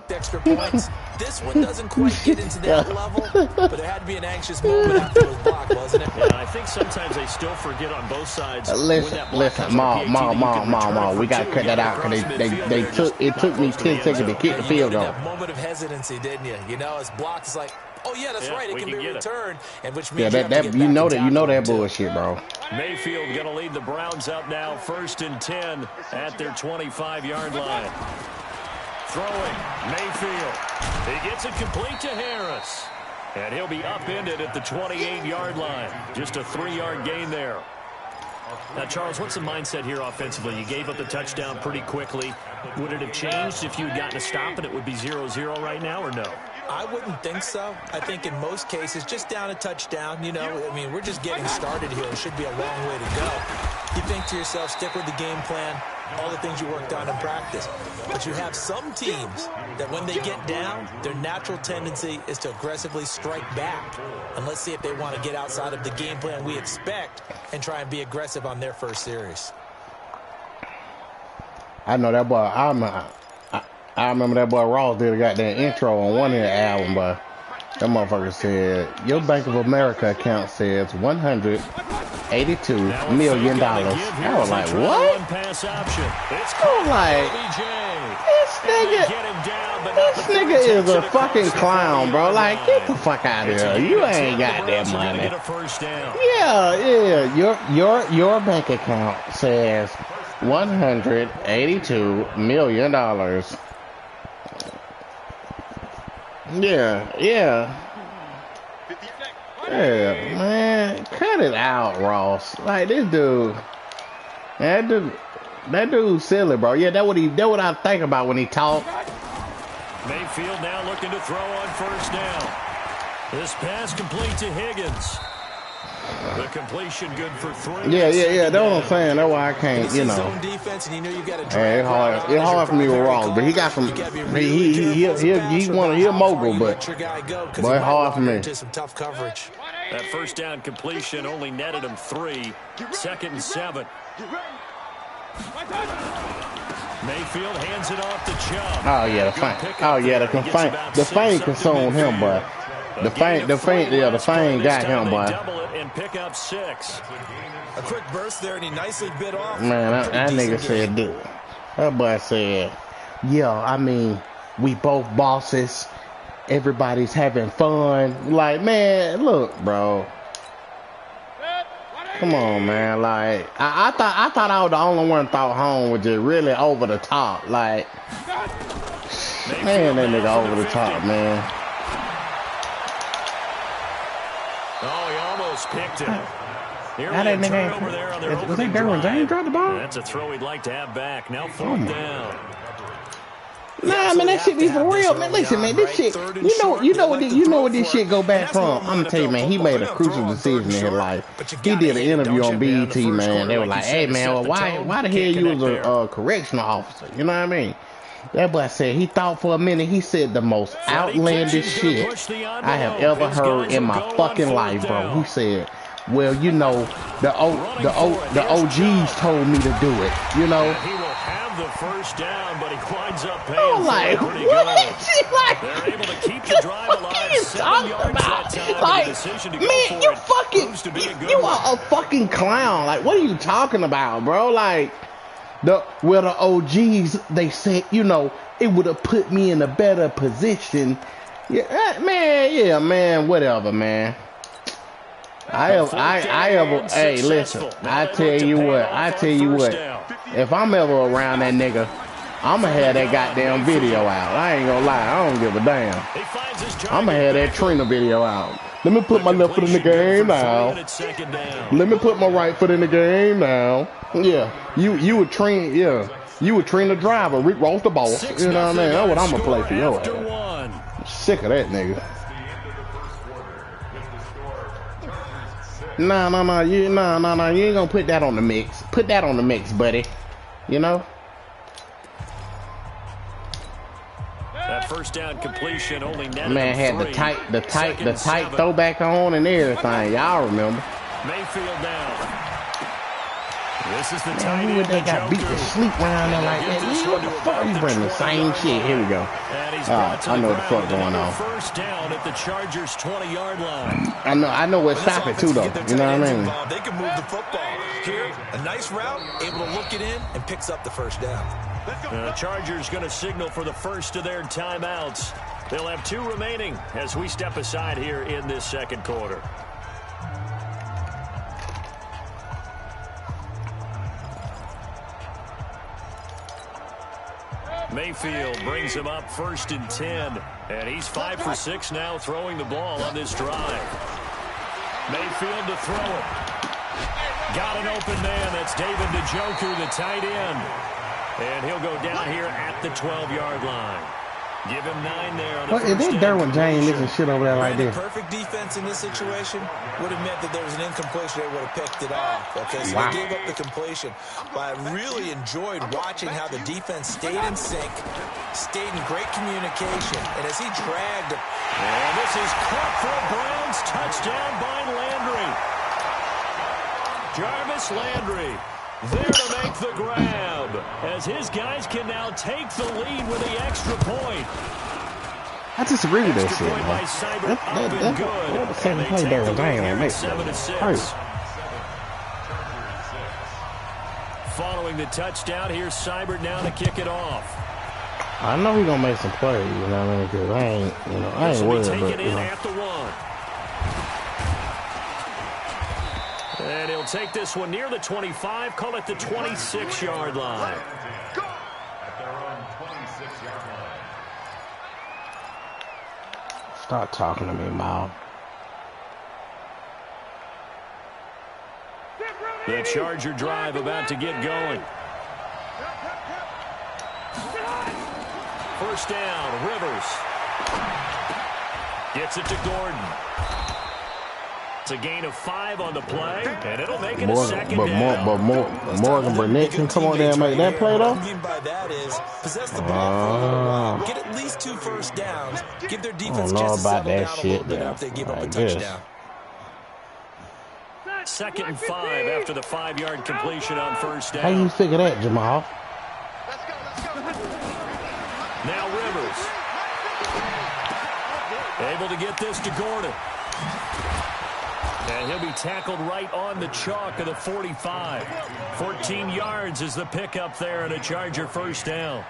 extra points. This one doesn't quite get into that level, but it had to be an anxious moment after it was blocked, wasn't it? Yeah, I think sometimes they still forget on both sides. Listen, Ma, we got to cut that out because it took me 10 seconds to kick the field goal. That moment of hesitancy, didn't you? You know, it's blocked. It's like, oh yeah, that's right. It can be returned, and which means you know that bullshit, bro. Mayfield going to lead the Browns up now, 1st and 10 at their 25-yard line. Throwing, Mayfield. He gets it complete to Harris. And he'll be upended at the 28-yard line. Just a 3-yard gain there. Now, Charles, what's the mindset here offensively? You gave up the touchdown pretty quickly. Would it have changed if you had gotten a stop and it would be 0-0 right now or no? I wouldn't think so. I think in most cases, just down a touchdown, you know, I mean, we're just getting started here. It should be a long way to go. You think to yourself, stick with the game plan, all the things you worked on in practice. But you have some teams that when they get down, their natural tendency is to aggressively strike back. And let's see if they want to get outside of the game plan we expect and try and be aggressive on their first series. I know that boy. I remember that boy Ross did a goddamn intro on one of the album, but that motherfucker said, your Bank of America account says $182 million. I was like, what? I was like, this nigga is a fucking clown, bro. Like, get the fuck out of here. You ain't got that money. Yeah. Your bank account says $182 million. Yeah, man, cut it out, Ross. Like this dude, that dude's silly, bro. Yeah, that what I think about when he talk. Mayfield now looking to throw on first down. This pass complete to Higgins. The completion good for 3. Yeah. That's what I'm saying. That's why I can't, you know. Defense and you know you got to it's hard for me with Ross, but he got some. He's a mogul, but it's hard for me. Some tough coverage. That first down completion only netted him 3. 2nd and 7. Mayfield hands it off to Chubb. Oh yeah, the feint consumed him, but the feint got him, boy. And pick up 6. A quick burst there, and he nicely bit off. Man, that nigga said, dude. That boy said, yeah, I mean, we both bosses. Everybody's having fun. Like, man, look, bro. Come on, man. Like, I thought I was the only one thought home was just really over the top. Like, man, that nigga over the top, man. Oh, he almost picked it. That nigga, was that Derwin James dropped the ball? That's a throw he'd like to have back. Now 4th down. Nah, man, that shit be for real, man. Listen, man, this shit. You know what this shit go back from. I'm gonna tell you, man. He made a crucial decision in his life. He did an interview on BET, man. They were like, "Hey, man, well, why the hell you was a correctional officer?" You know what I mean? That boy said he thought for a minute. He said the most outlandish shit I have ever heard in my fucking life, bro. He said, "Well, you know, the OGs told me to do it. You know." He will have the first down, but he winds up paying. Oh, like what? Like, they're able to keep the drive alive. What are you talking about? Like, man, you are a fucking clown. Like, what are you talking about, bro? Like, the OGs, they said, you know, it would have put me in a better position. Yeah, man, whatever, man. Hey, listen, I tell you what, if I'm ever around that nigga, I'ma have that goddamn video out. I ain't gonna lie, I don't give a damn. I'ma have that Trina video out. Let me put my left foot in the game now. Let me put my right foot in the game now. Yeah, you would train, you would train the driver, Rick Ross the boss. You know what I mean? That's what I'm gonna play for your ass. I'm sick of that nigga. Nah, you ain't gonna put that on the mix. Put that on the mix, buddy. You know? That first down completion only netted man had the tight throwback on and everything. Y'all remember? Mayfield down. This is the time who would they got beat to sleep around there like that? What the fuck? You bring the same shit. Here we go. I know what the fuck going on. First down at the Chargers 20-yard line. I know where to stop it too, though. You know what I mean? They can move the football. Here, a nice route, able to look it in and picks up the first down. The Chargers going to signal for the first of their timeouts. They'll have 2 remaining as we step aside here in this second quarter. Mayfield brings him up 1st and 10. And he's 5 for 6 now throwing the ball on this drive. Mayfield to throw it. Got an open man. That's David Njoku, the tight end. And he'll go down here at the 12-yard line. Give him 9 there on the What is that Derwin James missing shit over there like this? Perfect defense in this situation would have meant that there was an incompletion. They would have picked it off. Okay, so wow. they gave up the completion. But I really enjoyed watching how the defense stayed in sync, stayed in great communication, and as he dragged. And this is caught for a Browns touchdown by Landry. Jarvis Landry there to make the grab, as his guys can now take the lead with the extra point. I disagree with that shit, man. That's the second play there was ain't make 7-6. Following the touchdown, here's Seibert now to kick it off. I know he's gonna make some plays, you know what I mean? Because I ain't worried about it. At the 1. And he'll take this one near the 25, call it the 26-yard line. At their own 26-yard line. Stop talking to me, Mal. The Charger drive about to get going. First down, Rivers. Gets it to Gordon. It's a gain of 5 on the play, and it'll make it a second down. Morgan Burnett can come on there and make that play, though? What I mean by that is possess the ball for a little while, get at least 2 first downs, give their defense a chance to settle down a little bit after they give up a touchdown. 2nd and 5 after the 5-yard completion on first down. How you figure that, Jamal? Now Rivers. Able to get this to Gordon. And he'll be tackled right on the chalk of the 45. 14 yards is the pickup there, and a Charger first down.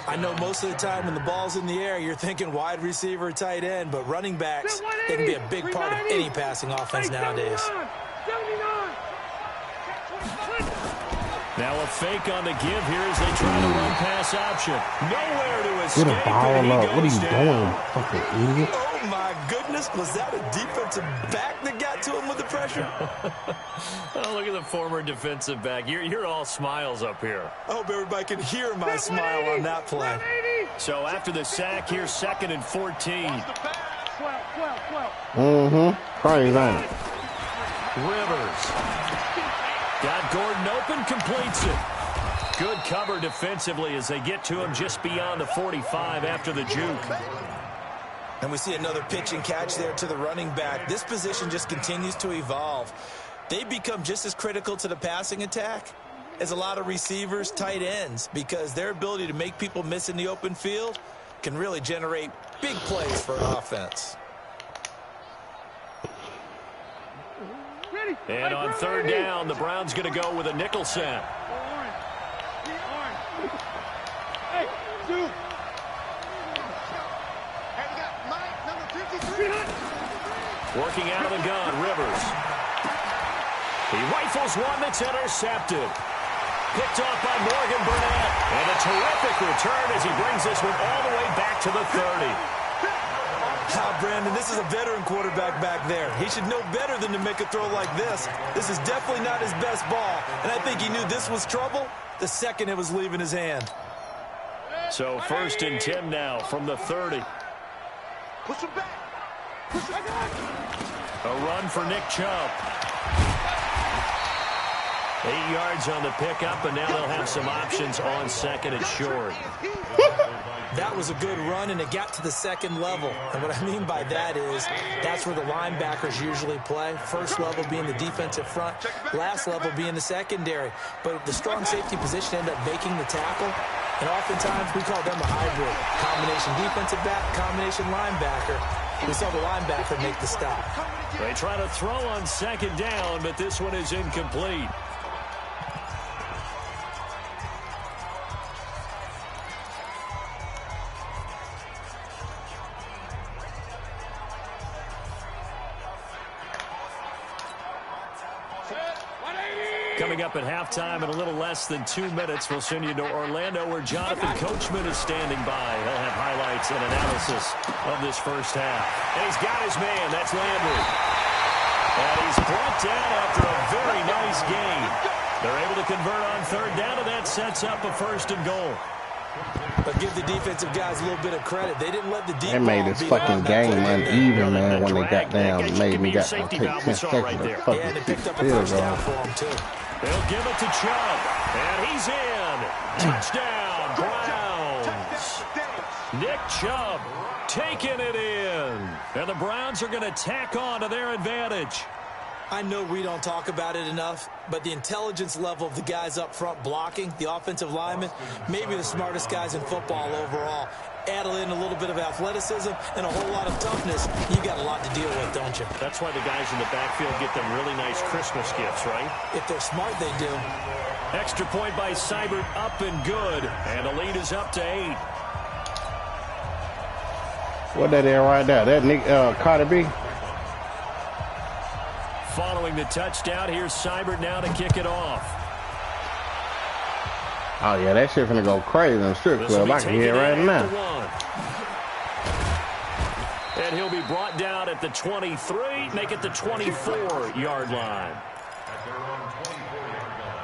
I know most of the time when the ball's in the air, you're thinking wide receiver, tight end, but running backs, they can be a big part of any passing offense nowadays. Now a fake on the give here as they try to run pass option. Nowhere to escape. Get a ball up. What are you doing, fucking idiot? Oh, my goodness. Was that a defensive back that got to him with the pressure? Oh, look at the former defensive back. You're all smiles up here. I hope everybody can hear my smile on that play. So after the sack, here's 2nd and 14. Crazy, ain't it? Rivers. Got Gordon open, completes it. Good cover defensively as they get to him just beyond the 45 after the juke. And we see another pitch and catch there to the running back. This position just continues to evolve. They become just as critical to the passing attack as a lot of receivers, tight ends, because their ability to make people miss in the open field can really generate big plays for an offense. And on 3rd down, the Browns going to go with a nickel set. Working out of the gun, Rivers. He rifles one that's intercepted. Picked off by Morgan Burnett. And a terrific return as he brings this one all the way back to the 30. Brandon, this is a veteran quarterback back there. He should know better than to make a throw like this. This is definitely not his best ball, and I think he knew this was trouble the second it was leaving his hand. So 1st and 10 now from the 30. Push him back. A run for Nick Chubb. 8 yards on the pickup, and now they'll have some options on 2nd and short. That was a good run, and it got to the 2nd level. And what I mean by that is that's where the linebackers usually play. First level being the defensive front, last level being the secondary. But the strong safety position ended up making the tackle, and oftentimes we call them a hybrid. Combination defensive back, combination linebacker. We saw the linebacker make the stop. They try to throw on 2nd down, but this one is incomplete. Coming up at halftime in a little less than 2 minutes, we'll send you to Orlando where Jonathan Coachman is standing by. He'll have highlights and analysis of this first half. And he's got his man. That's Landry. And he's brought down after a very nice game. They're able to convert on 3rd down, and that sets up a 1st and goal. But give the defensive guys a little bit of credit. They didn't let the deep They made this fucking game uneven, man, when they got down. Made me got to take 10 seconds to fucking picked up a first down for him, too. They'll give it to Chubb, and he's in. Touchdown, Browns. Nick Chubb taking it in. And the Browns are going to tack on to their advantage. I know we don't talk about it enough, but the intelligence level of the guys up front blocking, the offensive linemen, maybe the smartest guys in football overall. Add in a little bit of athleticism and a whole lot of toughness, you got a lot to deal with, don't you? That's why the guys in the backfield get them really nice Christmas gifts, right? If they're smart, they do. Extra point by Seibert, up and good. And the lead is up to 8. What that is right there? That Nick Carter B? Following the touchdown, here's Seibert now to kick it off. Oh, yeah, that shit finna go crazy in the strip club. I can hear it right now. And he'll be brought down at the 23, make it the 24-yard line. At their own 24-yard line.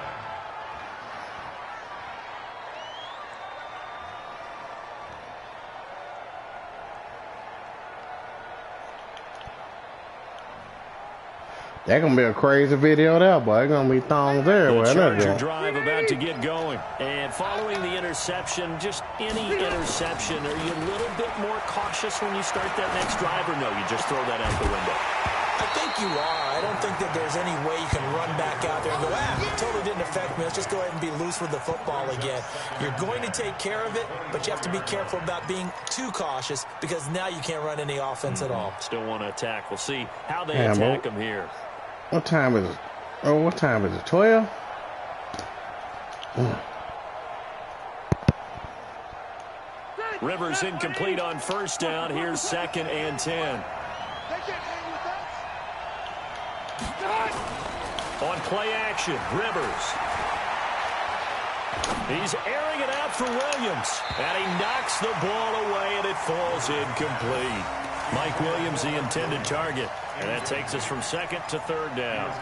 That's gonna be a crazy video there, boy. It's gonna be thongs everywhere. The Charger drive about to get going. And following the interception, just any interception, are you a little bit more cautious when you start that next drive, or no, you just throw that out the window? I think you are. I don't think that there's any way you can run back out there and go, it totally didn't affect me. Let's just go ahead and be loose with the football again. You're going to take care of it, but you have to be careful about being too cautious because now you can't run any offense at all. Still want to attack. We'll see how they attack them here. What time is it? Oh, what time is it? 12? Rivers incomplete on first down. Here's 2nd and 10. On play action, Rivers. He's airing it out for Williams. And he knocks the ball away, and it falls incomplete. Mike Williams, the intended target. And that takes us from 2nd to 3rd down.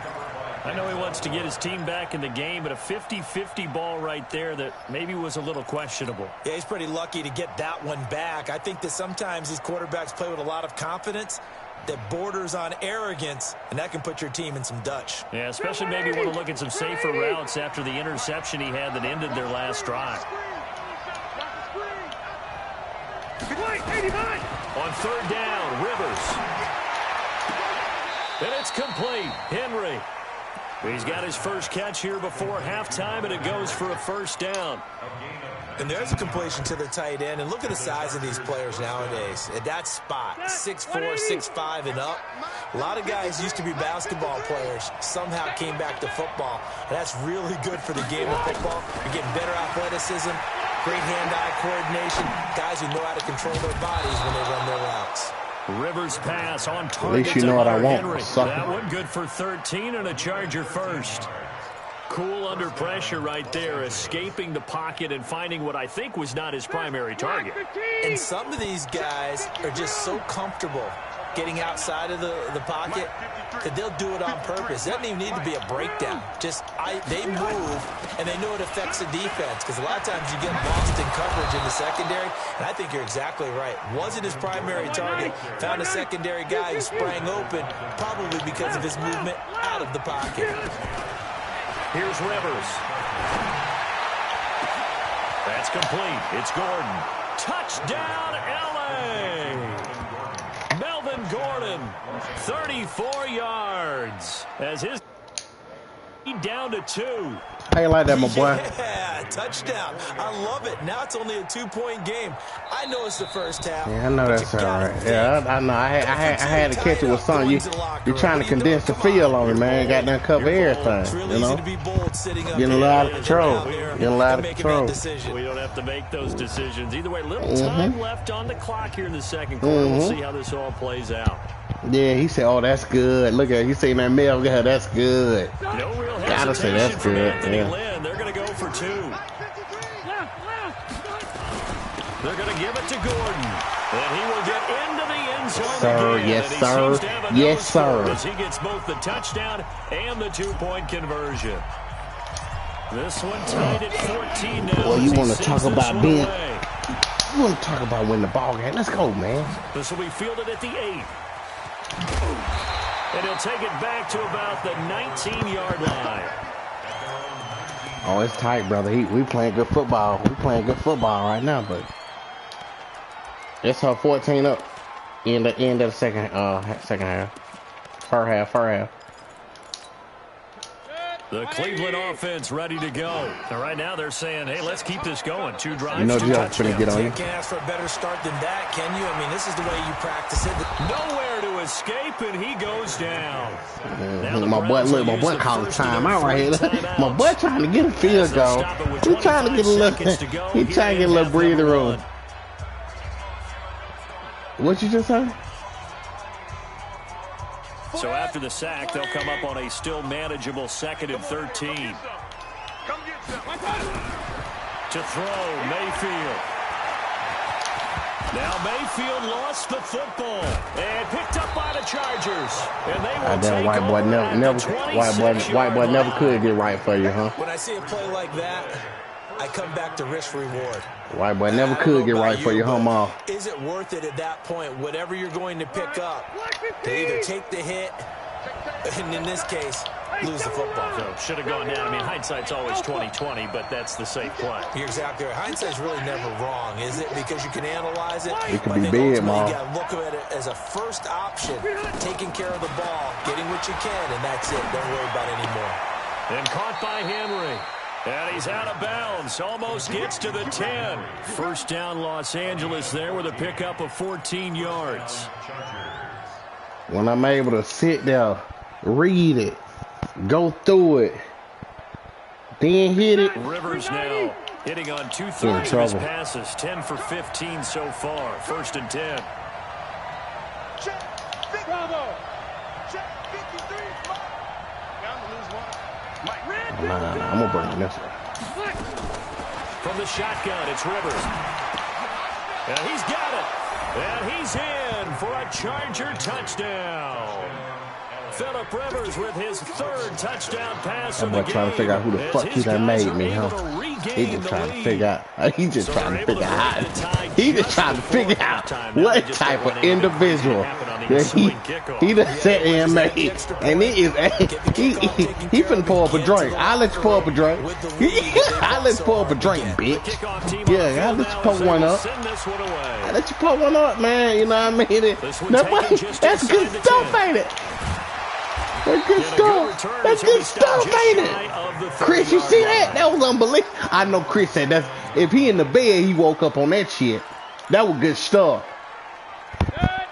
I know he wants to get his team back in the game, but a 50-50 ball right there that maybe was a little questionable. Yeah, he's pretty lucky to get that one back. I think that sometimes these quarterbacks play with a lot of confidence that borders on arrogance, and that can put your team in some Dutch. Yeah, especially maybe want to look at some safer routes after the interception he had that ended their last drive. On 3rd down, Rivers. And it's complete. Henry. He's got his first catch here before halftime, and it goes for a first down. And there's a completion to the tight end. And look at the size of these players nowadays. At that spot, 6'4", 6'5", and up. A lot of guys used to be basketball players, somehow came back to football. And that's really good for the game of football. You're getting better athleticism, great hand-eye coordination, guys who know how to control their bodies when they run their routes. Rivers pass on target. At least you know what I want. That one good for 13 and a Charger first. Cool under pressure right there, escaping the pocket and finding what I think was not his primary target. And some of these guys are just so comfortable getting outside of the pocket that they'll do it on purpose. It doesn't even need to be a breakdown. They move, and they know it affects the defense because a lot of times you get lost in coverage in the secondary, and I think you're exactly right. Wasn't his primary target. Found a secondary guy who sprang open, probably because of his movement out of the pocket. Here's Rivers. That's complete. It's Gordon. Touchdown, L.A. Melvin Gordon, 34 yards. As his down to 2. How you like that, my boy? Yeah, touchdown. I love it. Now it's only a 2-point game. I know it's the first half. Yeah, I know that's all right. Yeah, I know. I had to catch it with something. You're trying to condense the field on me, man. Got done cover everything, you know? Getting a lot of control. Getting a lot of control. We don't have to make those decisions. Either way, little time left on the clock here in the second quarter. We'll see how this all plays out. Yeah, he said, "Oh, that's good." Look at, he saying that male guy, that's good. No real Gotta say that's good. Yeah. Lynn. They're going to go for 2. They're going to give it to Gordon, and he will get into the end zone again. Yes, sir. Yes, sir. As he gets both the touchdown and the 2-point conversion. This one tied at 14 now. Well, you want to talk about being... You want to talk about winning the ball game. Let's go, man. This will be fielded at the 8. And he'll take it back to about the 19-yard line. Oh, it's tight, brother. We playing good football. We playing good football right now, but it's her 14 up. End of the second half. First half. The Cleveland offense ready to go. And right now they're saying, hey, let's keep this going. 2 drives, you know 2 touchdowns. Gonna get on you. You can't ask for a better start than that, can you? I mean, this is the way you practice it. Nowhere to escape, and he goes down. My boy calling time out right here. My boy trying to get a field goal. He trying to get a little breather room. What you just say? So after the sack, they'll come up on a still manageable 2nd and 13. To throw, Mayfield. Now Mayfield lost the football and picked up by the Chargers. And they will take white boy never could get right for you, huh? When I see a play like that, I come back to risk reward. White boy never could get right for you, huh, Ma? Is it worth it at that point, whatever you're going to pick up, to either take the hit, and in this case, lose the football? So should have gone down. I mean, hindsight's always 20/20, but that's the safe play. You're exactly right. Hindsight's really never wrong, is it? Because you can analyze it. It could be big, Ma. You got to look at it as a first option, taking care of the ball, getting what you can, and that's it. Don't worry about it anymore. And caught by Henry. And he's out of bounds. Almost gets to the 10. First down, Los Angeles there with a pickup of 14 yards. When I'm able to sit there, read it, go through it, then hit it. Rivers now hitting on 2/3 of his passes. 10 for 15 so far. 1st and 10. Bravo. Nah, I'm gonna bring this one. From the shotgun, it's Rivers. And he's got it. And he's in for a Charger touchdown. Phillip Rivers with his 3rd touchdown pass of the game. Trying to figure out who the fuck he done made me, huh? He just trying to figure out. He just trying to figure out. He just trying to figure out what type of individual that he done sat there and made. And he finna pour up a drink. I'll let you pour up a drink. I'll let you pour up a drink, bitch. Yeah, I'll let you pour one up. I'll let you pour one up, man. You know what I mean? That's good stuff, ain't it? That's good stuff. That's good stuff, ain't it? Chris, you see that? That was unbelievable. I know Chris said that's if he in the bed, he woke up on that shit. That was good stuff.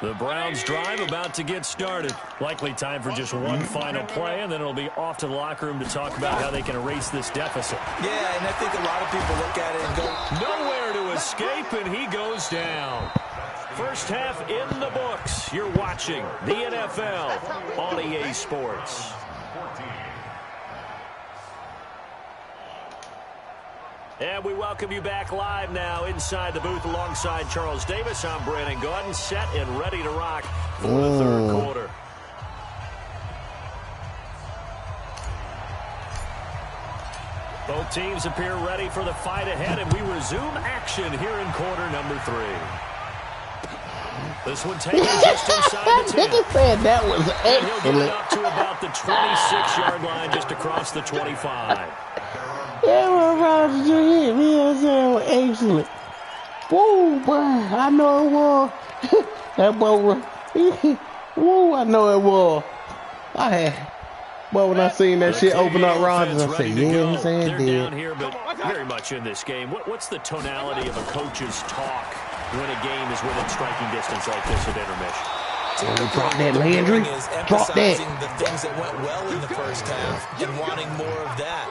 The Browns drive about to get started. Likely time for just one final play, and then it'll be off to the locker room to talk about how they can erase this deficit. Yeah, and I think a lot of people look at it and go, nowhere to escape, and he goes down. First half in the books. You're watching the NFL on EA Sports. And we welcome you back live now inside the booth alongside Charles Davis. I'm Brandon Gordon, set and ready to rock for the 3rd quarter. Both teams appear ready for the fight ahead, and we resume action here in quarter number 3. This one taken just inside the 10. Said that was and he'll get it up to about the 26-yard line, just across the 25. Yeah, well, Roger, you hit me. I said it was excellent. Whoa, boy, I know it was. That boy was. Whoa, I know it was. Well, when I seen that shit open up Rodgers, I said, yeah, he's saying they're down here, but very much in this game. What's the tonality of a coach's talk when a game is within striking distance like this at intermission? Drop that, Landry. Drop that. The things that went well in the first half and wanting more of that.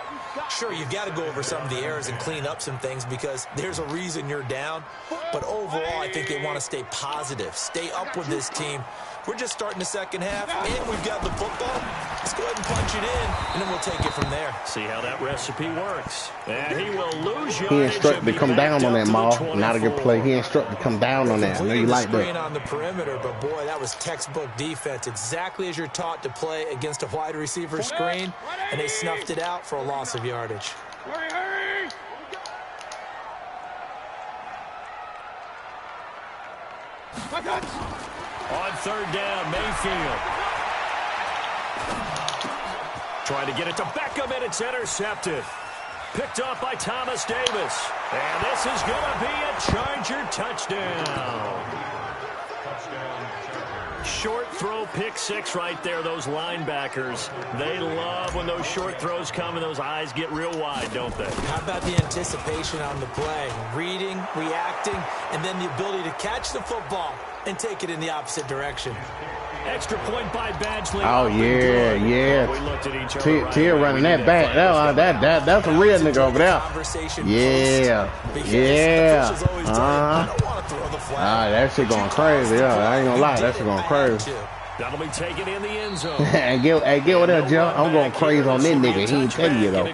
Sure, you've got to go over some of the errors and clean up some things because there's a reason you're down. But overall, I think they want to stay positive, stay up with this team. We're just starting the second half, and we've got the football. Let's go ahead and punch it in, and then we'll take it from there. See how that recipe works. And he will lose you. He instructed to come down on that, Maul. Not a good play. He instructed to come down on that. I know you like that. On the perimeter, but boy, that was textbook defense. Exactly as you're taught to play against a wide receiver screen, and they snuffed it out for a loss of yardage. On third down, Mayfield. Trying to get it to Beckham, and it's intercepted. Picked off by Thomas Davis. And this is going to be a Charger touchdown. Short throw, pick six right there. Those linebackers, they love when those short throws come and those eyes get real wide, don't they? How about the anticipation on the play? Reading, reacting, and then the ability to catch the football and take it in the opposite direction. Extra point by Badgley. Oh, yeah, yeah. Tier running that back. That's a real nigga over there. Yeah. Yeah. That shit going crazy. Yeah, I ain't gonna lie. That shit going crazy. That'll be taken in the end zone. And get what up, Joe? I'm going crazy on this nigga. He ain't telling you, though.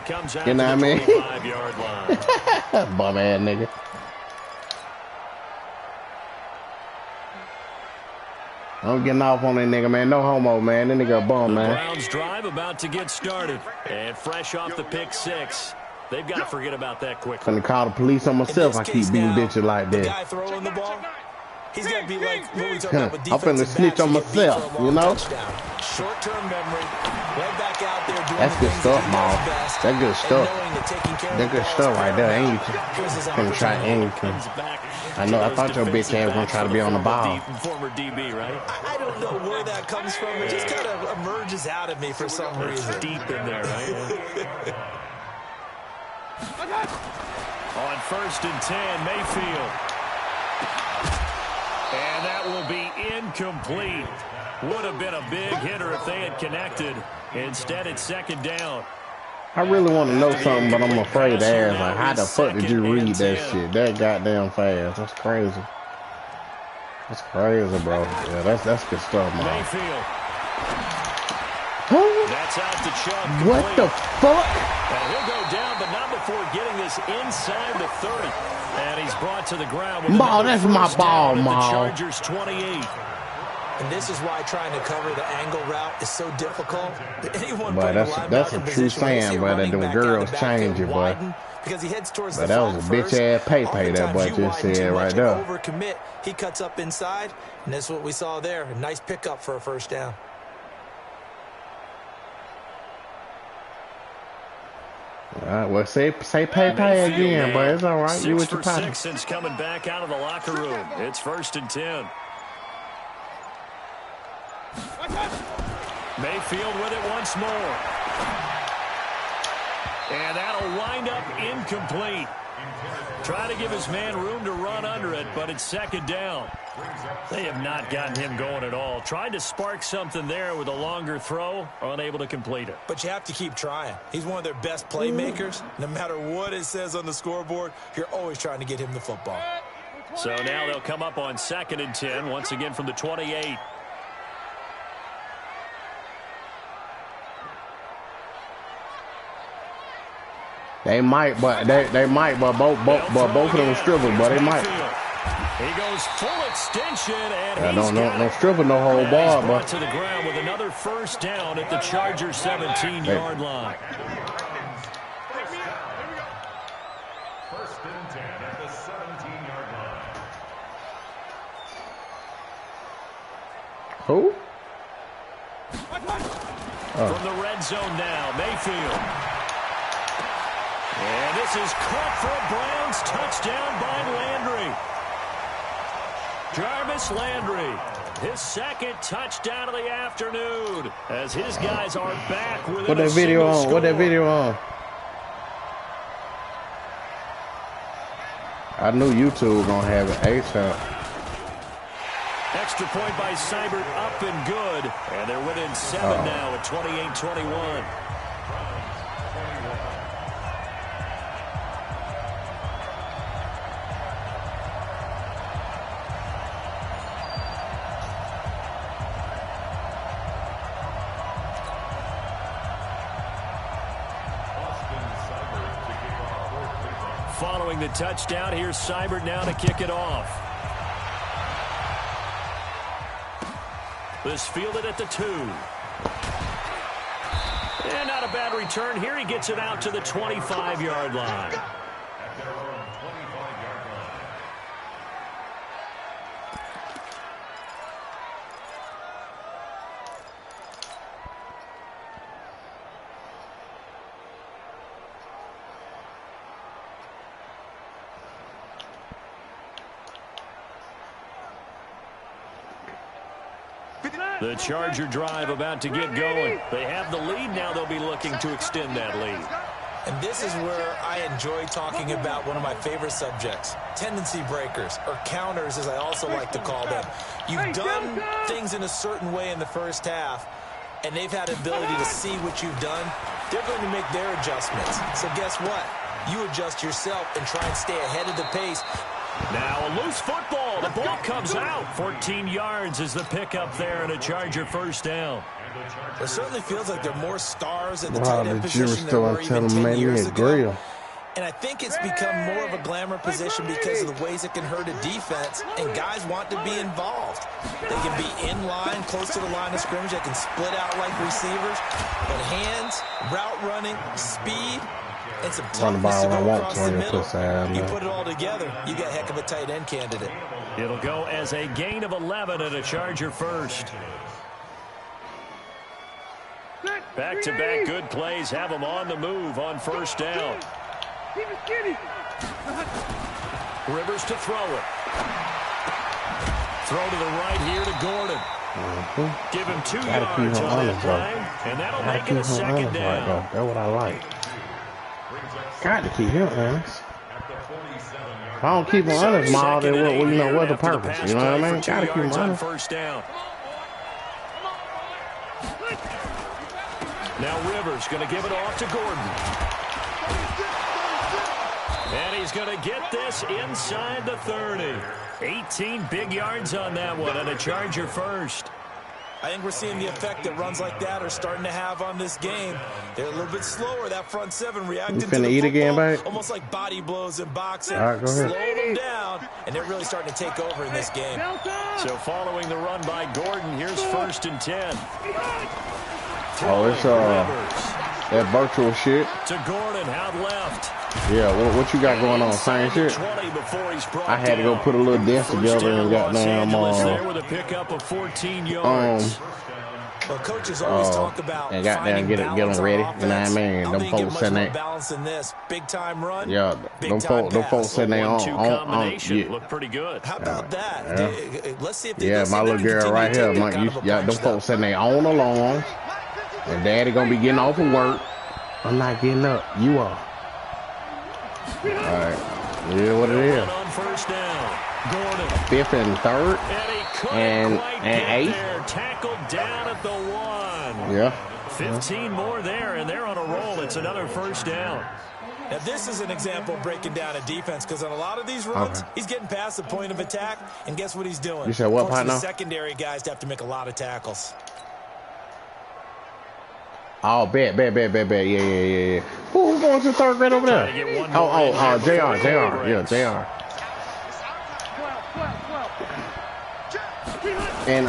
You know what I mean? Bum ass nigga. I'm getting off on that nigga, man. No homo, man. That nigga a bum, man. Browns drive about to get started. And fresh off the pick six. They've got to forget about that quick. Gonna call the police on myself. I keep beating bitches like that. The guy throwing the ball, he's got to be like what we talked about with I'm finna snitch on myself, you know? Short-term memory. Right back out there doing that's good stuff, Maul. That's good stuff. That's good stuff right there. Ain't you gonna try anything? I know. I thought your bitch ass gonna try to be on the ball. Former DB, right? I don't know where that comes from. It just kind of emerges out of me for some reason. Deep in there, right? On 1st and 10, Mayfield. And that will be incomplete. Would have been a big hitter if they had connected. Instead, it's 2nd down. I really want to know something, but I'm afraid to ask. Like, how the fuck did you read that shit that goddamn fast? That's crazy. That's crazy, bro. Yeah, that's good stuff, man. Mayfield. That's out to Chubb. What the fuck? And he'll go down, but not before getting this inside the 30. And he's brought to the ground. Ball, that's my ball, Maul. Chargers 28. And this is why trying to cover the angle route is so difficult. Anyone but that's a true saying, but them girls change it, boy. Because he heads towards but the that was a bitch ass pay that boy just said right there. Overcommit. He cuts up inside, and that's what we saw there. A nice pickup for a first down. All right, well, say pay again, but it's all right. You with your potty. 6 for 6 since coming back out of the locker room. It's 1st and 10. Mayfield with it once more. And that'll wind up incomplete. Try to give his man room to run under it, but it's 2nd down. They have not gotten him going at all. Tried to spark something there with a longer throw, unable to complete it. But you have to keep trying. He's one of their best playmakers. No matter what it says on the scoreboard, you're always trying to get him the football. So now they'll come up on 2nd and 10, once again from the 28. They might, but both of them strippers, but they might. He goes full extension, and don't stripper no whole ball, but to the ground with another first down at the Chargers 17-yard line. 1st and 10 at the 17-yard line. Who? From the red zone now, Mayfield. And this is caught for a Browns touchdown by Landry. Jarvis Landry, his 2nd touchdown of the afternoon, as his guys are back with What that video on? What that video on? I knew YouTube was gonna have it ASAP. Extra point by Seibert, up and good, and they're within 7 now at 28-21. Following the touchdown, here's Seibert now to kick it off. This fielded at the 2. And not a bad return here. He gets it out to the 25-yard line. The Charger drive about to get going. They have the lead now. They'll be looking to extend that lead. And this is where I enjoy talking about one of my favorite subjects, tendency breakers, or counters as I also like to call them. You've done things in a certain way in the first half, and they've had ability to see what you've done. They're going to make their adjustments. So guess what? You adjust yourself and try and stay ahead of the pace. Now a loose football. The ball comes out. 14 yards is the pickup there and a Charger first down. It certainly feels like there are more stars at the tight end position than still were even 10 years ago. Grill. And I think it's become more of a glamour position because of the ways it can hurt a defense, and guys want to be involved. They can be in line, close to the line of scrimmage. They can split out like receivers. But hands, route running, speed, and some toughness to go across the middle. You put it all together, you got a heck of a tight end candidate. It'll go as a gain of 11 and a Charger first. Back-to-back good plays have them on the move on first down. Rivers to throw it. Throw to the right here to Gordon. Give him 2 yards on that play, and that'll make it a second down. That's what I like. Got to keep him honest. If I don't keep him honest, Ma, then what's the purpose? You know what I mean? Got to keep him honest. First down. Now Rivers going to give it off to Gordon. And he's going to get this inside the 30. 18 big yards on that one, and a Charger first. I think we're seeing the effect that runs like that are starting to have on this game. They're a little bit slower. That front seven reacting to the football, again, babe? almost like body blows in boxing. All right, go ahead. Slow them down, and they're really starting to take over in this game. So following the run by Gordon, here's 1st and 10. Oh, it's that virtual shit. To Gordon, out left. Yeah, what you got going on? Same shit. I had to go put a little desk together and got damn there with a pickup of 14 yards. Well, coaches always talk about and goddamn get them ready. You know what I mean? Them folks saying they balance in this big time run. Yeah, them folks saying they on look pretty good. How about that? Let's see if they my little girl right here. Them folks saying they on along. And Daddy gonna be getting off of work. I'm not getting up. You are. All right. Yeah, what it is. On first down. Gordon. 5th and 3rd. And 8th. Tackled down at the 1. Yeah. 15 more there, and they're on a roll. It's another first down. Now, this is an example of breaking down a defense because on a lot of these runs, he's getting past the point of attack, and guess what he's doing? You said what, partner? The secondary guys have to make a lot of tackles. Oh, bet. Yeah. Who's going to 3rd grade over there? JR. Yeah, JR. And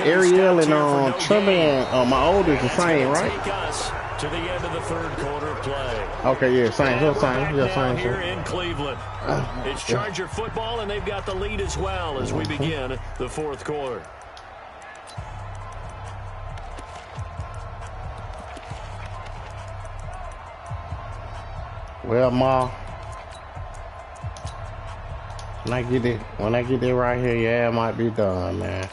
Ariel and Trevor and my oldest the same, right? To the end of the 3rd quarter play. Okay, yeah, same. Here in Cleveland. It's Charger football, and they've got the lead as well as we begin the 4th quarter. Well, Ma, when I get it right here, yeah, it might be done, man.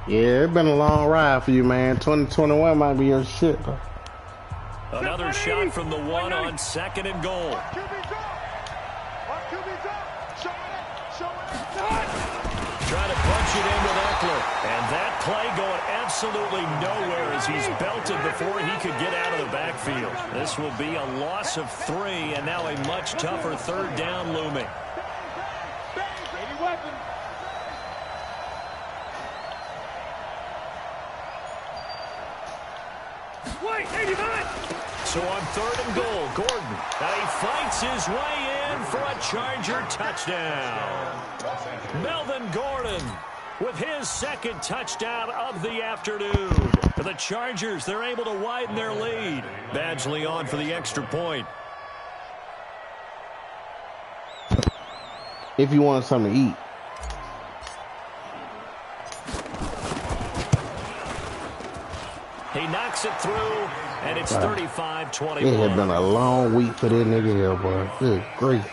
Yeah, it's been a long ride for you, man. 2021 might be your shit, though. Another shot from the 1 on 2nd and goal. Trying to punch it in with Eckler. And that play going absolutely nowhere as he's belted before he could get out of the backfield. This will be a loss of 3, and now a much tougher 3rd down looming. So on 3rd and goal, Gordon. Now he fights his way in for a Charger touchdown. Melvin Gordon with his 2nd touchdown of the afternoon. For the Chargers, they're able to widen their lead. Badgley on for the extra point. If you want something to eat. He knocks it through, and it's 35-21. It has been a long week for that nigga here, boy. Good grief.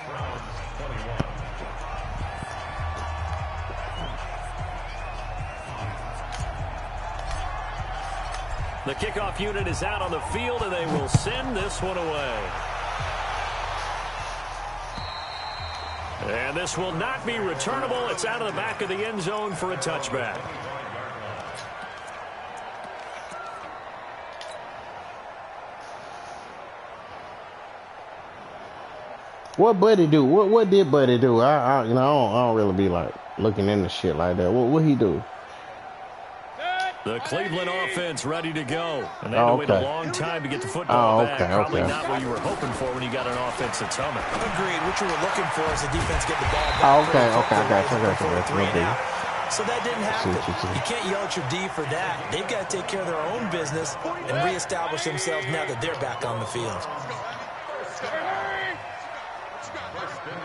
The kickoff unit is out on the field, and they will send this one away. And this will not be returnable. It's out of the back of the end zone for a touchback. What Buddy do? What did Buddy do? I don't really be like looking into shit like that. What he do? The Cleveland offense ready to go. And they had to wait a long time to get the football back. Probably not what you were hoping for when you got an offense that's humming. Agreed. What you were looking for is the defense get the ball back. Okay. So that didn't happen. You can't yell at your D for that. They've got to take care of their own business and reestablish themselves now that they're back on the field.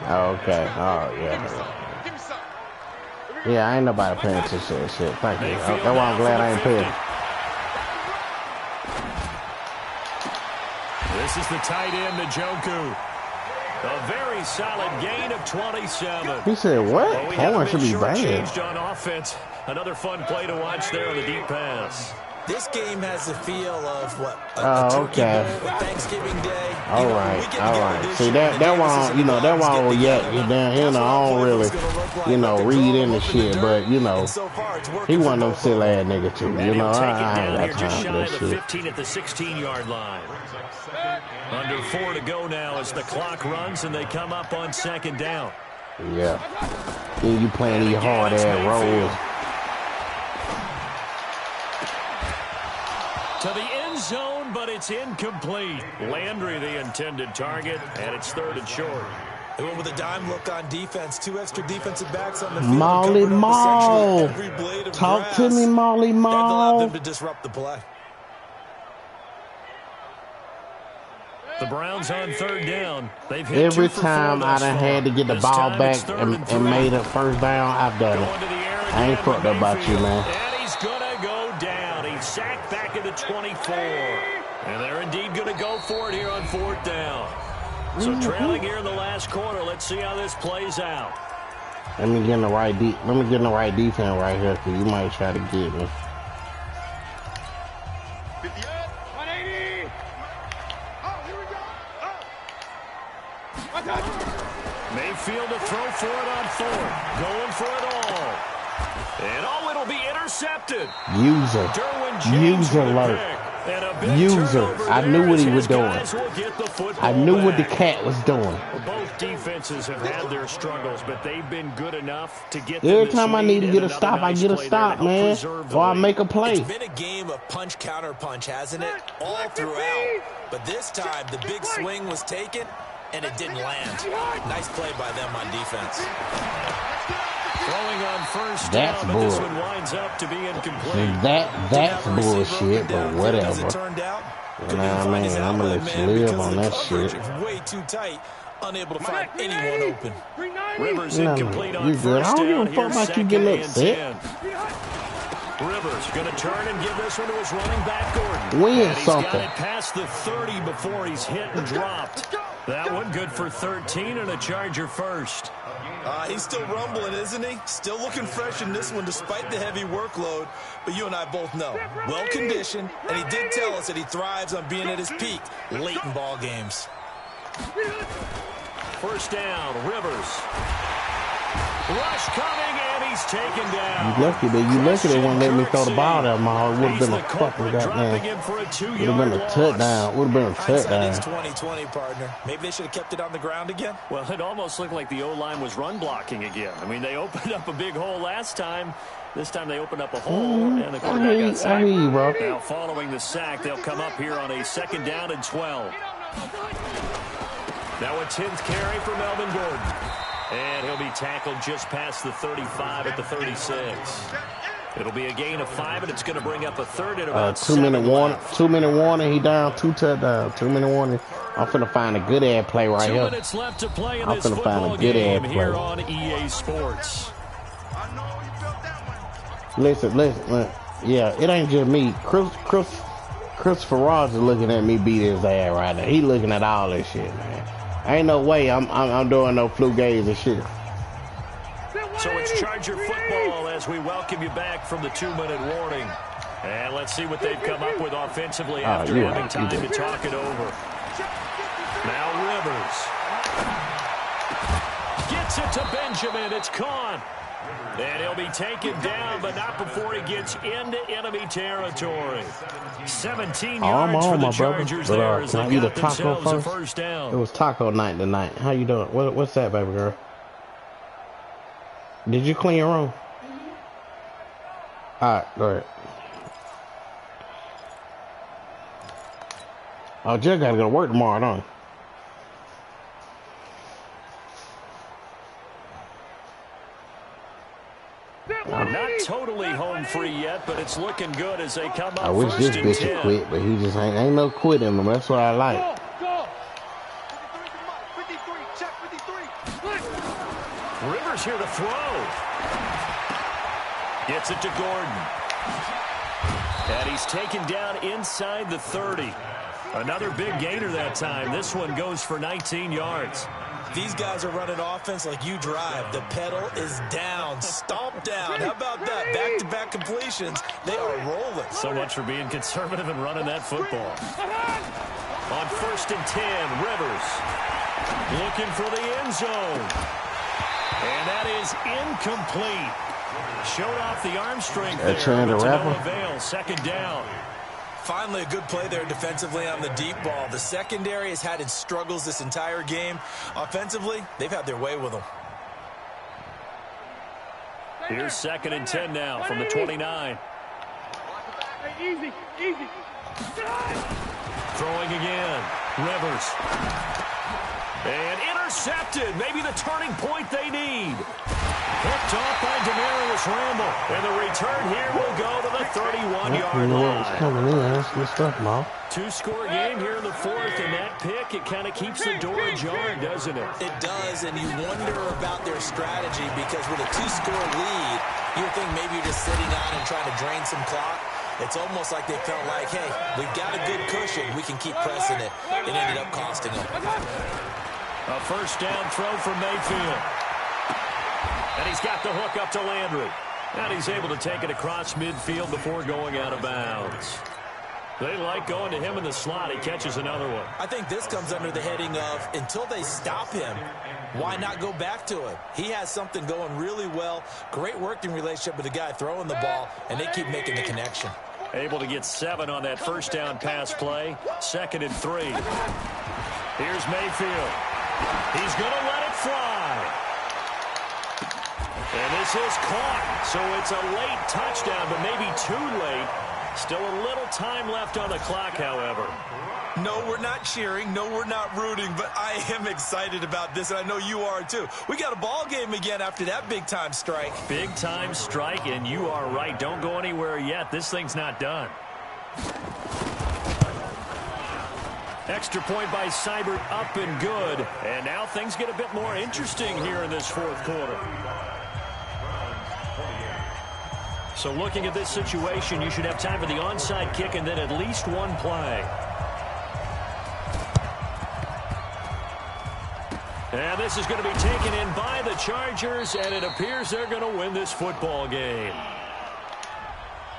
Okay. Oh, yeah. Yeah, I ain't nobody paying attention to that shit. Thank you. That's why I'm glad I ain't paying. This is the tight end, Njoku. A very solid gain of 27. He said, what? Well, should be bad. Changed on offense. Another fun play to watch there on the deep pass. This game has the feel of what? Okay. Thanksgiving Day. All right. See that one, that one, yeah, I don't really, read into shit, but he one of them silly ass niggas too, I ain't got time for that shit. 15 at the 16-yard line. Under 4 to go now as the clock runs and they come up on second down. Yeah. Then you playing these hard ass rolls. To the end zone, but it's incomplete. Landry, the intended target, and it's 3rd and short. They went with a dime look on defense. 2 extra defensive backs on the field. Molly Mall. Talk to me, Molly Mall. That allowed them to disrupt the play. The Browns on 3rd down. They've hit every time I done had to get the ball back and made a first down, I've done it. I ain't fucked up about you, man. And he's going to go down. He's sacked back at the 24. And they're indeed going to go for it here on 4th down. So trailing here in the last quarter. Let's see how this plays out. Let me get in the right defense right here, because you might try to get me. 180. Oh, here we go. Mayfield to throw for it on 4th. Going for it all. And it'll be intercepted. User alert. I knew what he was doing. I knew what the cat was doing. Both defenses have had their struggles, but they've been good enough to get every time I need to get a stop, I get a stop, man. Or I make a play. It's been a game of punch, counter punch, hasn't it? All throughout. But this time, the big swing was taken, and it didn't land. Nice play by them on defense. Throwing on 1st that's down, but this one winds up to be incomplete. That's bullshit, but whatever. Nah, man, I'm gonna let you live on that shit. Way too tight, unable to find anyone open. Rivers incomplete on you good. I don't give a fuck about you getting upset. Rivers going to turn and give this one to his running back, Gordon. Win he's something. got it past the 30 before he's hit and dropped. That one good for 13 and a Charger first. He's still rumbling, isn't he? Still looking fresh in this one despite the heavy workload. But you and I both know, well-conditioned, and he did tell us that he thrives on being at his peak late in ball games. 1st down, Rivers. Rush coming, and he's taken down. You lucky they wouldn't let me throw the ball down my heart. It would have been a fucking goddamn. Would have been a touchdown. Would have been a touchdown. It's 2020, partner. Maybe they should have kept it on the ground again. Well, it almost looked like the O-line was run blocking again. I mean, they opened up a big hole last time. This time they opened up a hole, and the quarterback got sacked. I hear you, bro. Now, following the sack, they'll come up here on a 2nd down and 12. Now a 10th carry for Melvin Gordon. And he'll be tackled just past the 35 at the 36. It'll be a gain of 5, and it's going to bring up a 3rd at about 2-minute warning. 2-minute warning. He down 2 touchdowns. 2-minute warning. I'm finna find a good ad play right here. 2 minutes left to play in I'm this finna find football a good game ad here play. on EA Sports. Listen. Yeah, it ain't just me. Christopher Ross is looking at me beat his ass right now. He looking at all this shit, man. Ain't no way I'm doing no flu gaze and shit. So it's Charger football as we welcome you back from the 2-minute warning. And let's see what they've come up with offensively after having time to talk it over. Now Rivers. Gets it to Benjamin. It's caught. And he'll be taken down, but not before he gets into enemy territory. 17 yards for the Chargers there as they got themselves a first down. It was taco night tonight. How you doing? What's that, baby girl? Did you clean your room? All right, go ahead. Oh, Jay gotta go to work tomorrow, don't he? Not totally home free yet, but it's looking good as they come up. I wish this bitch would quit, but he just ain't no quit in him. That's what I like. Go. 53, check 53. Rivers here to throw. Gets it to Gordon. And he's taken down inside the 30. Another big gainer that time. This one goes for 19 yards. These guys are running offense like you drive. The pedal is down, stomped down. How about that? Back-to-back completions. They are rolling. So much for being conservative and running that football. On 1st and 10, Rivers looking for the end zone. And that is incomplete. Showed off the arm strength there, but to no avail. 2nd down. Finally, a good play there defensively on the deep ball. The secondary has had its struggles this entire game. Offensively, they've had their way with them. Here's 2nd and 10 now from the 29. Easy. Throwing again. Rivers. And intercepted. Maybe the turning point they need. Picked off by Demarius Randall. And the return here will go to the 31-yard line. Coming in. That's good stuff, Mom. 2-score game here in the 4th, and that pick, it kind of keeps the door ajar, doesn't it? It does, and you wonder about their strategy because with a 2-score lead, you would think maybe you're just sitting on and trying to drain some clock. It's almost like they felt like, hey, we've got a good cushion. We can keep pressing it. It ended up costing them. A 1st down throw from Mayfield. And he's got the hook up to Landry. And he's able to take it across midfield before going out of bounds. They like going to him in the slot. He catches another one. I think this comes under the heading of until they stop him, why not go back to it? He has something going really well. Great working relationship with the guy throwing the ball, and they keep making the connection. Able to get 7 on that 1st down pass play. 2nd and 3. Here's Mayfield. He's going to let it fly. And this is caught. So it's a late touchdown, but maybe too late. Still a little time left on the clock, however. No, we're not cheering. No, we're not rooting, but I am excited about this, and I know you are too. We got a ball game again after that big-time strike. Big-time strike, and you are right. Don't go anywhere yet. This thing's not done. Extra point by Seibert, up and good. And now things get a bit more interesting here in this 4th quarter. So looking at this situation, you should have time for the onside kick and then at least one play. And this is going to be taken in by the Chargers, and it appears they're going to win this football game.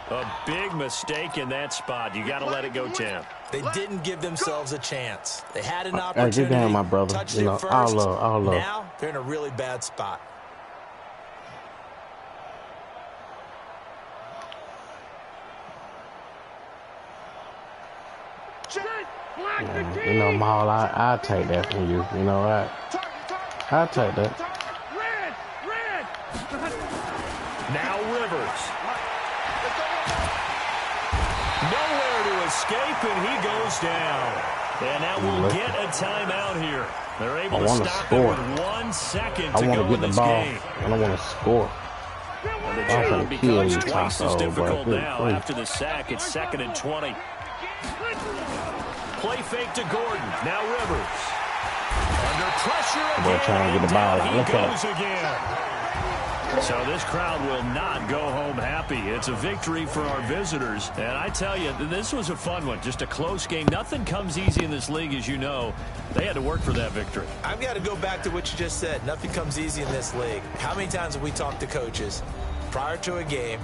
A big mistake in that spot. You got to let it go, Tim. They didn't give themselves a chance. They had an opportunity. Get down, my brother. Touched you know, it first. all love. Now they're in a really bad spot. You know, Maul, I'll take that from you. You know, I'll take that. Red. Now Rivers. Nowhere to escape, and he goes down. And that will get a timeout here. They're able to stop it with 1 second to go in this game. I don't want to score. And the job becomes twice as difficult now after the sack. It's 2nd and 20. Play fake to Gordon. Now Rivers. Under pressure again. Trying to get the ball. He goes again. So this crowd will not go home happy. It's a victory for our visitors. And I tell you, this was a fun one. Just a close game. Nothing comes easy in this league, as you know. They had to work for that victory. I've got to go back to what you just said. Nothing comes easy in this league. How many times have we talked to coaches prior to a game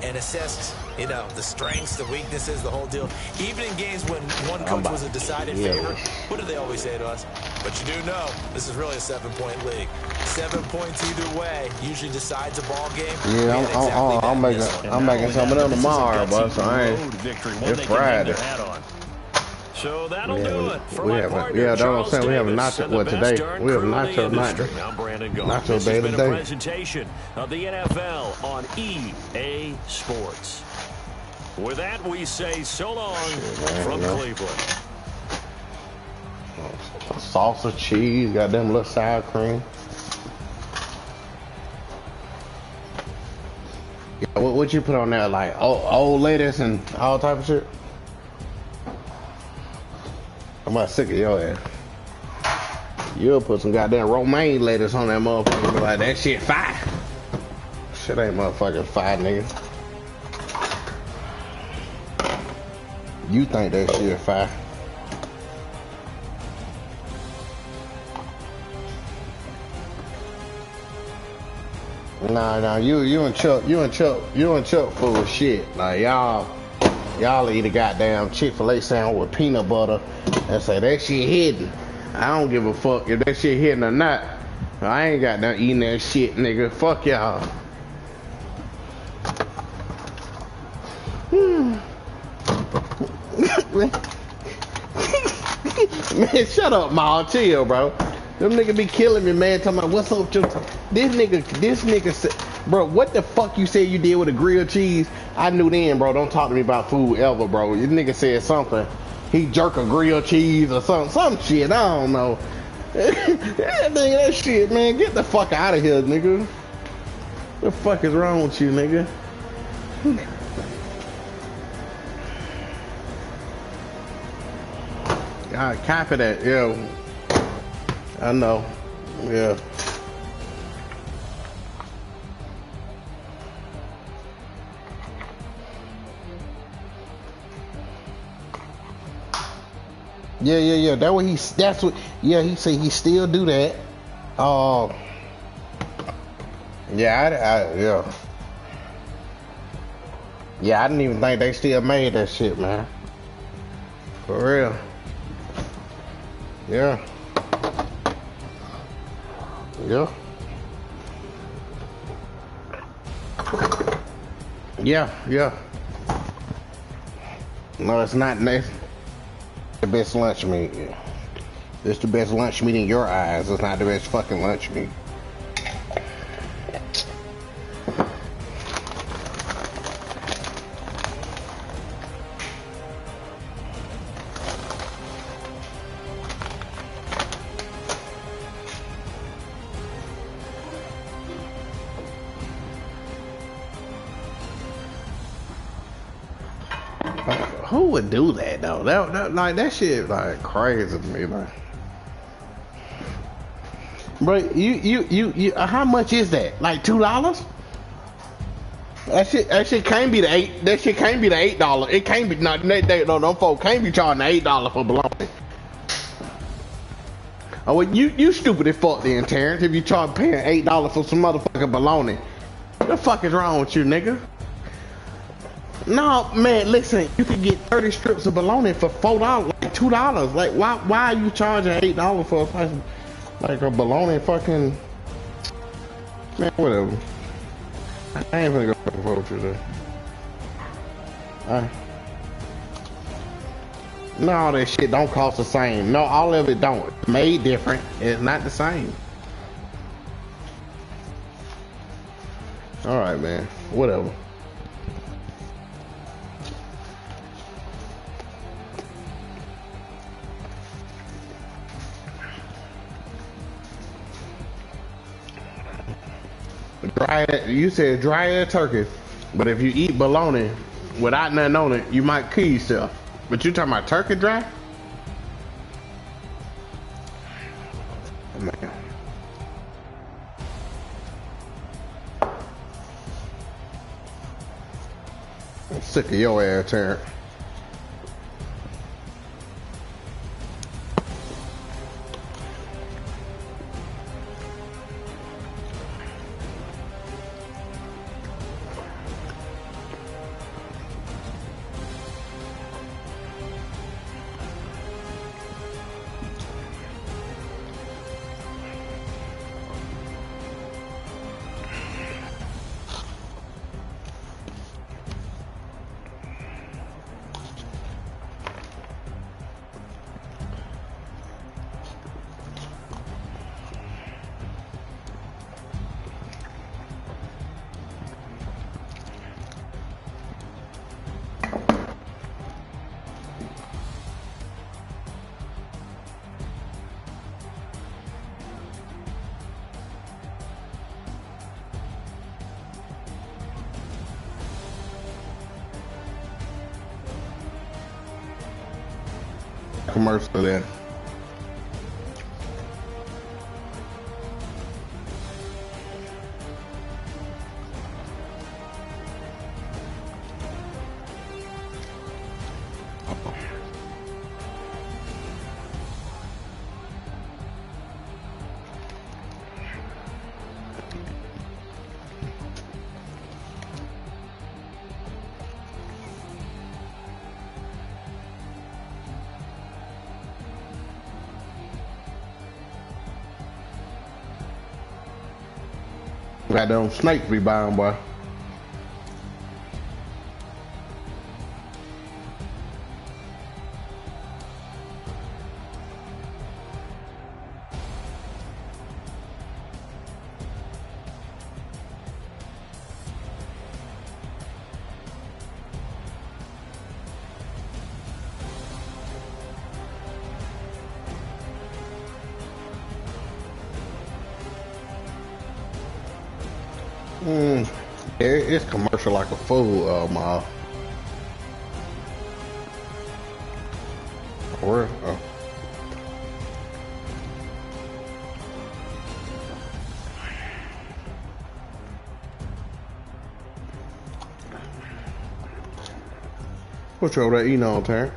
and assessed, You know, the strengths, the weaknesses, the whole deal. Even in games when one coach was a decided favorite, what do they always say to us? But you do know, this is really a 7-point league. 7 points either way usually decides a ball game. Yeah, I'm making some of them tomorrow, but so I ain't. It's Friday. So that'll do it. We have that's what I'm saying. We have a nacho. What today? We have nacho night. Nacho day today. Today. Presentation of the NFL on EA Sports. With that, we say so long from Cleveland. Salsa, cheese, got them little sour cream. Yeah, what you put on there? Like old lettuce and all type of shit. I'm about sick of your ass. You'll put some goddamn romaine lettuce on that motherfucker and be like, that shit fire. Shit ain't motherfucking fire, nigga. You think that shit fire. Nah, you and Chuck full of shit. Like y'all eat a goddamn Chick-fil-A sandwich with peanut butter and say that shit hidden. I don't give a fuck if that shit hidden or not. I ain't got done eating that shit, nigga. Fuck y'all. Man, shut up, Ma. Chill, bro. Them niggas be killing me, man. Talking about what's up, this nigga said, bro, what the fuck you said you did with a grilled cheese? I knew then, bro. Don't talk to me about food ever, bro. This nigga said something. He jerk a grilled cheese or some shit. I don't know. That shit, man. Get the fuck out of here, nigga. What the fuck is wrong with you, nigga? God, copy that, yo. I know, yeah. Yeah. That's what. Yeah, he said he still do that. Yeah. Yeah, I didn't even think they still made that shit, man. For real. Yeah. No, it's not. It's the best lunch meat. It's the best lunch meat in your eyes. It's not the best fucking lunch meat. Who would do that though? That shit like crazy to me, like. Bro, you how much is that? Like $2? That shit can't be the $8. That shit can't be the $8. It can't be no. Them folks can't be charging $8 for bologna. Oh, well, you stupid as fuck then, Terrence. If you paying $8 for some motherfucking bologna, what the fuck is wrong with you, nigga? No, man, listen, you can get 30 strips of bologna for $4, like $2. Like, why are you charging $8 for a fucking, like a bologna fucking, man, whatever. I ain't gonna go fucking vote you there. No, all that shit don't cost the same. No, all of it don't. It's made different. It's not the same. All right, man, whatever. You said dry turkey, but if you eat bologna without nothing on it, you might kill yourself. But you talking about turkey dry? Oh, man. I'm sick of your ass, Terrence. commercial there. Got them snakes be buying, boy. It's commercial like a fool, ma. For real? Oh. What you over there eating on, Terrence?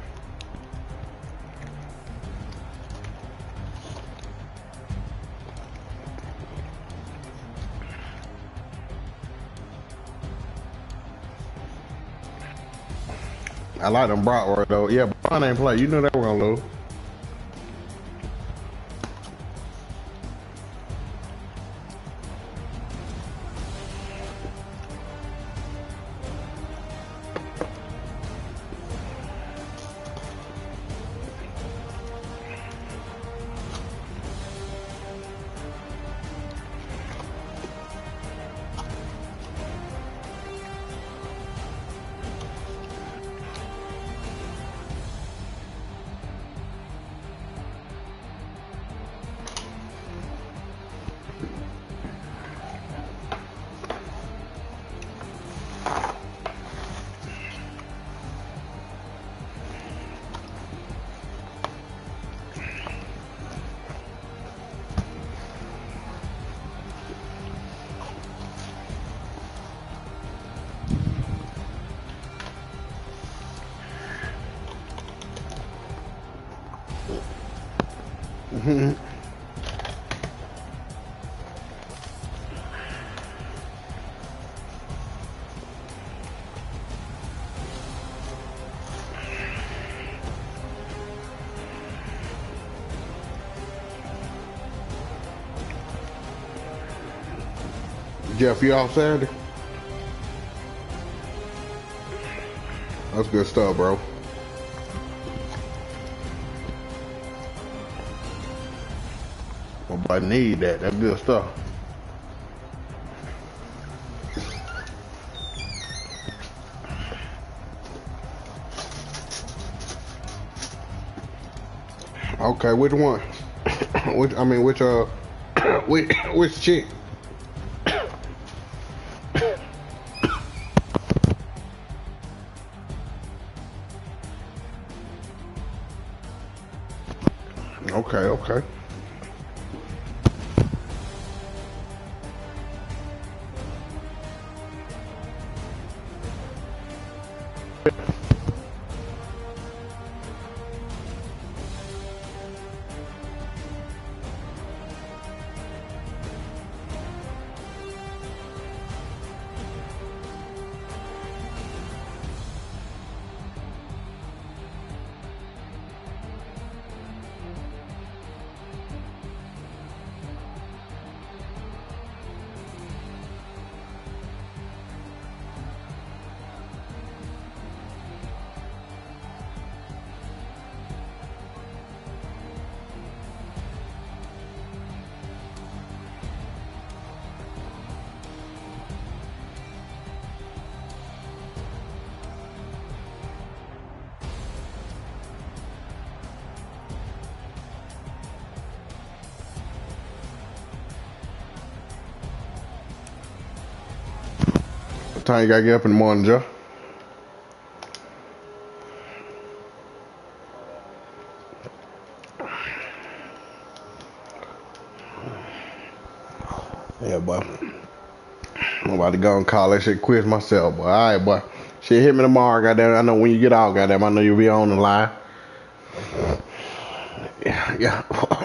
I like them bratwurst though. Yeah, Brian ain't play. You knew they were gonna lose. Jeff, you off Saturday? That's good stuff, bro. I need that. That's good stuff. Okay, which one? Which chick? Okay. What time you gotta get up in the morning, Joe? Yeah, boy. I'm about to go and call that shit quits myself, boy. All right, boy. Shit, hit me tomorrow, goddamn. I know when you get out, goddamn. I know you'll be on the line. Yeah.